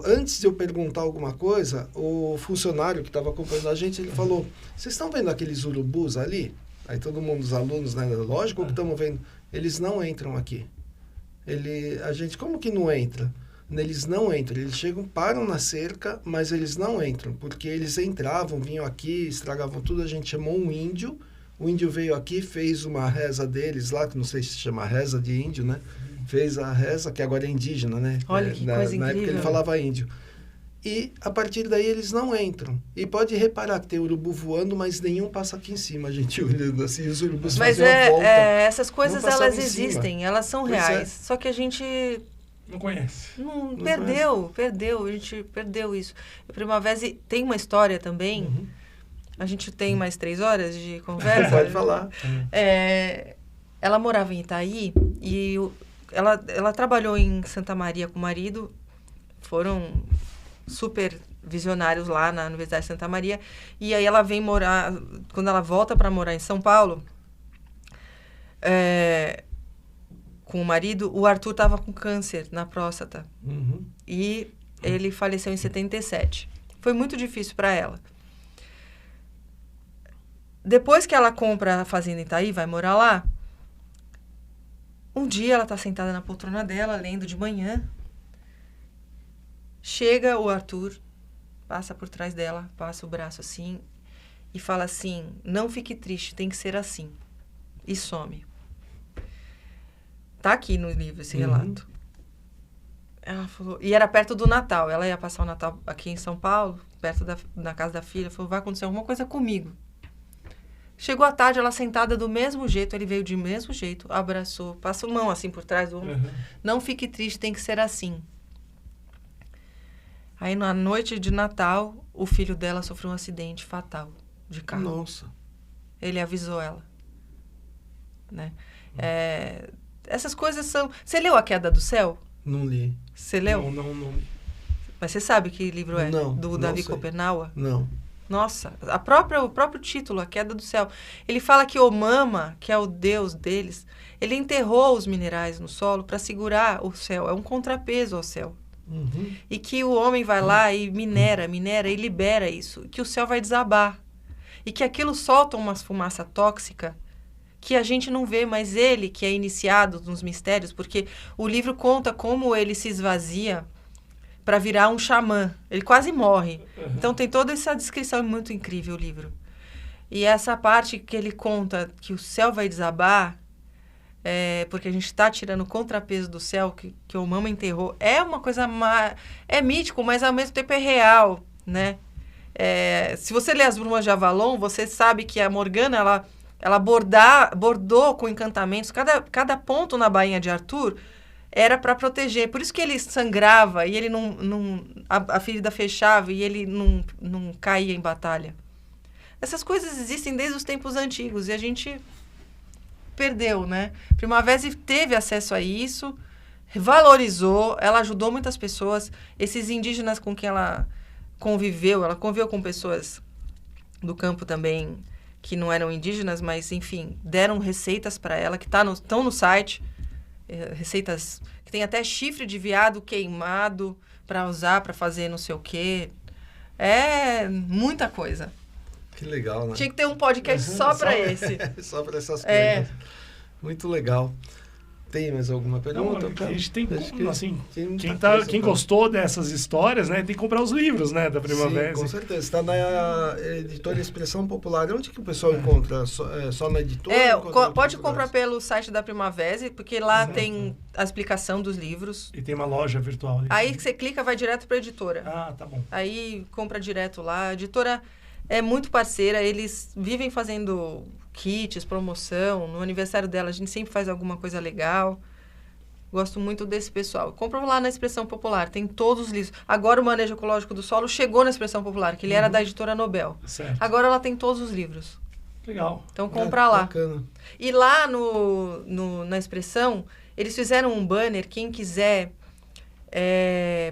antes de eu perguntar alguma coisa, o funcionário que estava acompanhando a gente, ele falou, vocês estão vendo aqueles urubus ali? Aí todo mundo, os alunos, né? Lógico que estamos vendo. Eles não entram aqui. A gente, como que não entra? Eles não entram. Eles chegam, param na cerca, mas eles não entram. Porque eles entravam, vinham aqui, estragavam tudo. A gente chamou um índio. O índio veio aqui, fez uma reza deles lá, que não sei se chama reza de índio, né? Fez a reza, que agora é indígena, né? Olha que coisa incrível. Na época ele falava índio. E, a partir daí, eles não entram. E pode reparar que tem urubu voando, mas nenhum passa aqui em cima, a gente olhando assim, os urubus fazem a volta. Essas coisas, elas existem, elas são reais. Só que a gente... Não conhece. Perdeu, a gente perdeu isso. A Primavera tem uma história também. A gente tem mais 3 horas de conversa. Pode falar. Ela morava em Itaí e... Ela trabalhou em Santa Maria com o marido, foram super visionários lá na Universidade de Santa Maria, e aí ela vem morar, quando ela volta para morar em São Paulo, com o marido, o Arthur estava com câncer na próstata, e ele faleceu em 77. Foi muito difícil para ela. Depois que ela compra a fazenda em Itaí, vai morar lá, um dia ela está sentada na poltrona dela, lendo de manhã. Chega o Arthur, passa por trás dela, passa o braço assim e fala assim, não fique triste, tem que ser assim. E some. Tá aqui no livro esse relato. Ela falou, e era perto do Natal, ela ia passar o Natal aqui em São Paulo, perto da casa da filha, falou, vai acontecer alguma coisa comigo. Chegou à tarde, ela sentada do mesmo jeito, ele veio de mesmo jeito, abraçou, passou a mão assim por trás do ombro. Não fique triste, tem que ser assim. Aí, na noite de Natal, o filho dela sofreu um acidente fatal de carro. Nossa. Ele avisou ela. Né? Essas coisas são... Você leu A Queda do Céu? Não li. Você leu? Não. Mas você sabe que livro é? Não. Do Davi Copernaua? Não. Nossa, o próprio título, A Queda do Céu. Ele fala que Omama, que é o deus deles, ele enterrou os minerais no solo para segurar o céu. É um contrapeso ao céu. Uhum. E que o homem vai lá e minera e libera isso. Que o céu vai desabar. E que aquilo solta uma fumaça tóxica que a gente não vê, mas ele, que é iniciado nos mistérios, porque o livro conta como ele se esvazia para virar um xamã. Ele quase morre. Então tem toda essa descrição, é muito incrível o livro. E essa parte que ele conta que o céu vai desabar, porque a gente está tirando o contrapeso do céu que o Omama enterrou, é uma coisa é mítico, mas ao mesmo tempo é real, né? Se você lê As Brumas de Avalon, você sabe que a Morgana, ela bordou com encantamentos. Cada ponto na bainha de Arthur era para proteger. Por isso que ele sangrava e ele a ferida fechava e ele não caía em batalha. Essas coisas existem desde os tempos antigos e a gente perdeu, né? Primavera teve acesso a isso, valorizou, ela ajudou muitas pessoas. Esses indígenas com quem ela conviveu com pessoas do campo também, que não eram indígenas, mas, enfim, deram receitas para ela, que estão no site. Receitas que tem até chifre de veado queimado para usar, para fazer não sei o quê. É muita coisa. Que legal, né? Tinha que ter um podcast só para esse. Só para essas coisas. Muito legal. Tem mais alguma pergunta? Não, a gente tem assim, quem quem gostou dessas histórias, né, tem que comprar os livros, né, da Primavera. Sim, com certeza. Está na editora Expressão Popular. Onde que o pessoal encontra? Só na editora? Pode comprar pelo site da Primavera, porque lá tem a explicação dos livros. E tem uma loja virtual. Aí que você clica, vai direto para a editora. Ah, tá bom. Aí compra direto lá. A editora é muito parceira, eles vivem fazendo kits, promoção. No aniversário dela, a gente sempre faz alguma coisa legal. Gosto muito desse pessoal. Compra lá na Expressão Popular, tem todos os livros. Agora o Manejo Ecológico do Solo chegou na Expressão Popular, que ele era da editora Nobel. Certo. Agora ela tem todos os livros. Legal. Então compra lá. Bacana. E lá na Expressão, eles fizeram um banner, quem quiser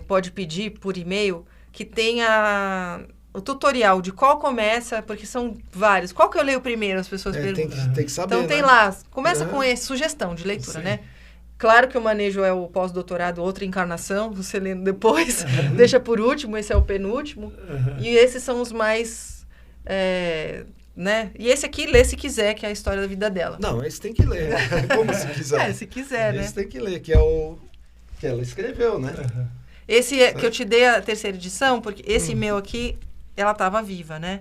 pode pedir por e-mail, que tenha o tutorial de qual começa, porque são vários. Qual que eu leio primeiro, as pessoas perguntam. Tem que saber, Então tem lá, começa com esse, sugestão de leitura, né? Claro que o Manejo é o pós-doutorado, outra encarnação, você lendo depois, deixa por último, esse é o penúltimo. E esses são os mais, né? E esse aqui, lê se quiser, que é a história da vida dela. Não, esse tem que ler, como se quiser. Se quiser, né? Esse tem que ler, que é o que ela escreveu, né? Esse que eu te dei a terceira edição, porque esse meu aqui, ela estava viva, né?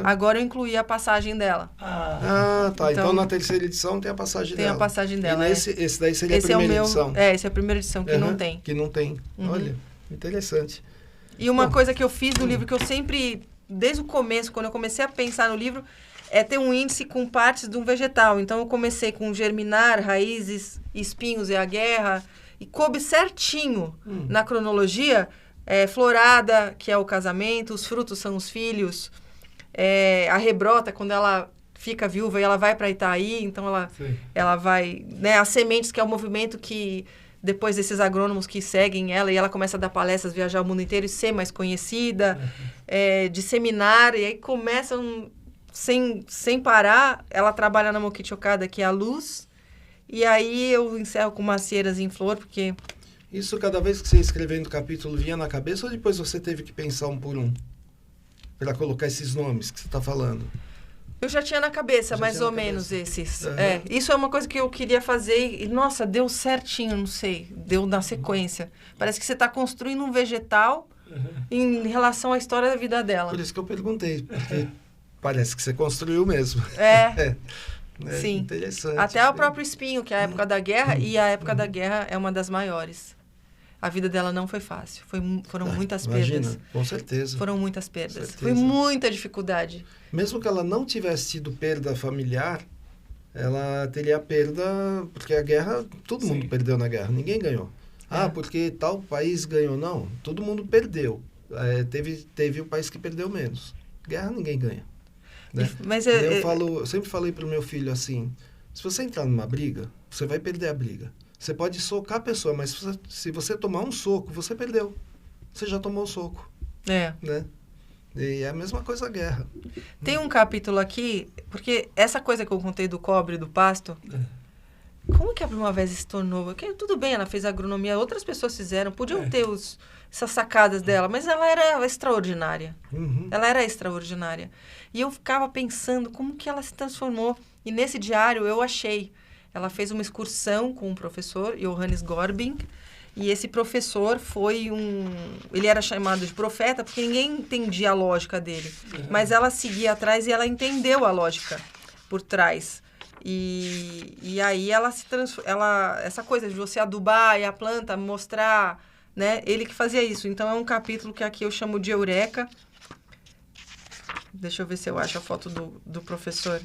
Agora eu incluí a passagem dela. Tá. Então na terceira edição tem a passagem dela. Tem a passagem dela, e esse daí seria a primeira edição. Esse é a primeira edição, que não tem. Que não tem. Olha, interessante. E uma coisa que eu fiz no livro, que eu sempre, desde o começo, quando eu comecei a pensar no livro, é ter um índice com partes de um vegetal. Então eu comecei com germinar, raízes, espinhos e a guerra, e coube certinho na cronologia. Florada, que é o casamento, os frutos são os filhos, a rebrota, quando ela fica viúva e ela vai para Itaí, então ela vai, né, as sementes, que é o movimento que depois desses agrônomos que seguem ela, e ela começa a dar palestras, viajar o mundo inteiro e ser mais conhecida, disseminar, e aí começam sem parar. Ela trabalha na Mokichokada, que é a luz, e aí eu encerro com Macieiras em Flor, porque... Isso, cada vez que você ia escrevendo o capítulo, vinha na cabeça, ou depois você teve que pensar um por um? Para colocar esses nomes que você está falando? Eu já tinha na cabeça, mais ou menos, esses. Isso é uma coisa que eu queria fazer e, nossa, deu certinho, não sei. Deu na sequência. Parece que você está construindo um vegetal em relação à história da vida dela. Por isso que eu perguntei, porque parece que você construiu mesmo. Sim. Interessante. Até o próprio espinho, que é a época da guerra, e a época da guerra é uma das maiores. A vida dela não foi fácil. Foram muitas perdas. Com certeza. Foram muitas perdas. Foi muita dificuldade. Mesmo que ela não tivesse tido perda familiar, ela teria perda... Porque a guerra, todo mundo perdeu na guerra. Ninguém ganhou. Porque tal país ganhou. Não, todo mundo perdeu. Teve o país que perdeu menos. Guerra ninguém ganha. Né? Mas eu sempre falei para o meu filho assim, se você entrar numa briga, você vai perder a briga. Você pode socar a pessoa, mas se você tomar um soco, você perdeu. Você já tomou o soco. Né? E é a mesma coisa a guerra. Tem um capítulo aqui, porque essa coisa que eu contei do cobre e do pasto, como que a Primavera se tornou? Porque, tudo bem, ela fez agronomia, outras pessoas fizeram, podiam ter essas sacadas dela, mas ela era extraordinária. Ela era extraordinária. E eu ficava pensando como que ela se transformou. E nesse diário eu achei. Ela fez uma excursão com um professor, Johannes Gorbing, e esse professor foi ele era chamado de profeta porque ninguém entendia a lógica dele. Mas ela seguia atrás e ela entendeu a lógica por trás. E aí ela se essa coisa de você adubar e a planta mostrar, né? Ele que fazia isso. Então é um capítulo que aqui eu chamo de Eureka. Deixa eu ver se eu acho a foto do professor.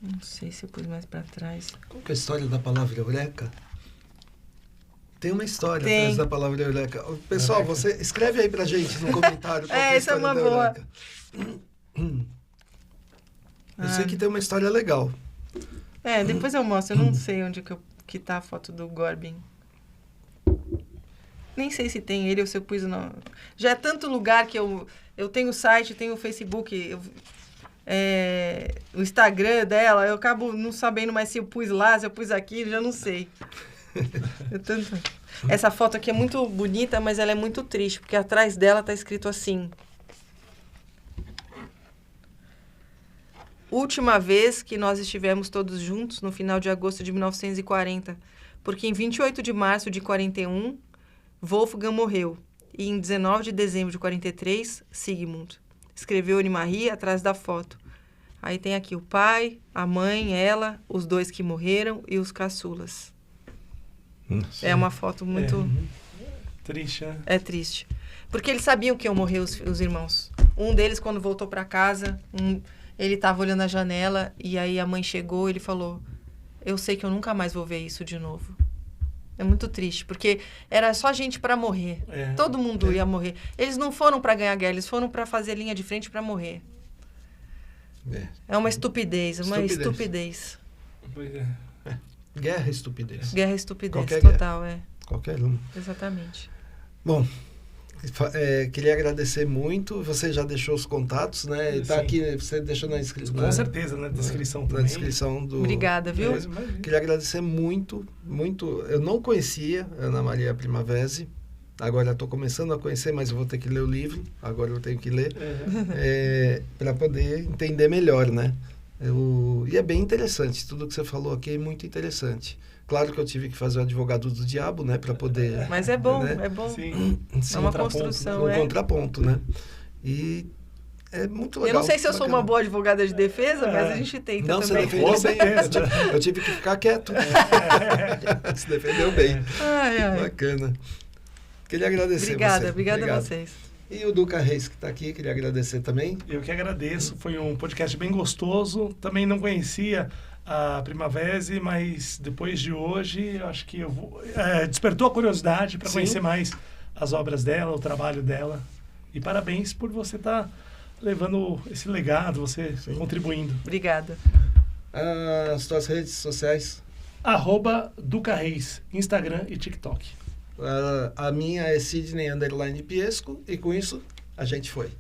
Não sei se eu pus mais para trás. Qual que é a história da palavra Eureka? Tem uma história Tem. atrás da palavra Eureka. Pessoal, você escreve aí pra gente no comentário qual que é a essa é história uma da boa. Eureka. Eu sei que tem uma história legal. Depois eu mostro. Eu não sei onde que tá a foto do Gorbing. Nem sei se tem ele ou se eu pus... Não. Já é tanto lugar que eu tenho o site, tenho o Facebook... o Instagram dela, eu acabo não sabendo mais se eu pus lá, se eu pus aqui, já não sei. Essa foto aqui é muito bonita, mas ela é muito triste, porque atrás dela tá escrito assim: última vez que nós estivemos todos juntos, no final de agosto de 1940, porque em 28 de março de 41, Wolfgang morreu, e em 19 de dezembro de 43, Sigmund. Escreveu Anne-Marie atrás da foto. Aí tem aqui o pai, a mãe, ela, os dois que morreram e os caçulas. É uma foto muito... Triste, né? É triste. Porque eles sabiam que iam morrer os irmãos. Um deles, quando voltou para casa, ele estava olhando a janela e aí a mãe chegou e ele falou: eu sei que eu nunca mais vou ver isso de novo. É muito triste, porque era só gente para morrer. Todo mundo ia morrer. Eles não foram para ganhar guerra, eles foram para fazer linha de frente para morrer. É uma estupidez, estupidez. Pois é. Guerra é estupidez. Guerra é estupidez, Qualquer total, guerra. Qualquer uma. Exatamente. Bom, queria agradecer muito. Você já deixou os contatos, né? Está aqui, você deixou na descrição. Com certeza, na descrição também. Na descrição do... Obrigada, viu? Queria agradecer muito, muito. Eu não conhecia a Ana Maria Primavera. Agora estou começando a conhecer, mas eu vou ter que ler o livro. Agora eu tenho que ler. Para poder entender melhor, né? E é bem interessante. Tudo que você falou aqui é muito interessante. Claro que eu tive que fazer o advogado do diabo, né? Para poder... Mas é bom, né? é bom. Sim. É uma construção, um contraponto, né? E é muito legal. Eu não sei se eu sou uma boa advogada de defesa, mas a gente tenta também. Você defendeu bem. Eu tive que ficar quieto. Você defendeu bem. Bacana. Queria agradecer você. Obrigada a vocês. E o Duca Reis, que está aqui, queria agradecer também. Eu que agradeço. Foi um podcast bem gostoso. Também não conhecia a Primavera, mas depois de hoje, eu acho que eu vou... despertou a curiosidade para conhecer mais as obras dela, o trabalho dela. E parabéns por você estar levando esse legado, você contribuindo. Obrigada. As suas redes sociais? @Duca Reis, Instagram e TikTok. A minha é Sidney _Piesco e com isso a gente foi.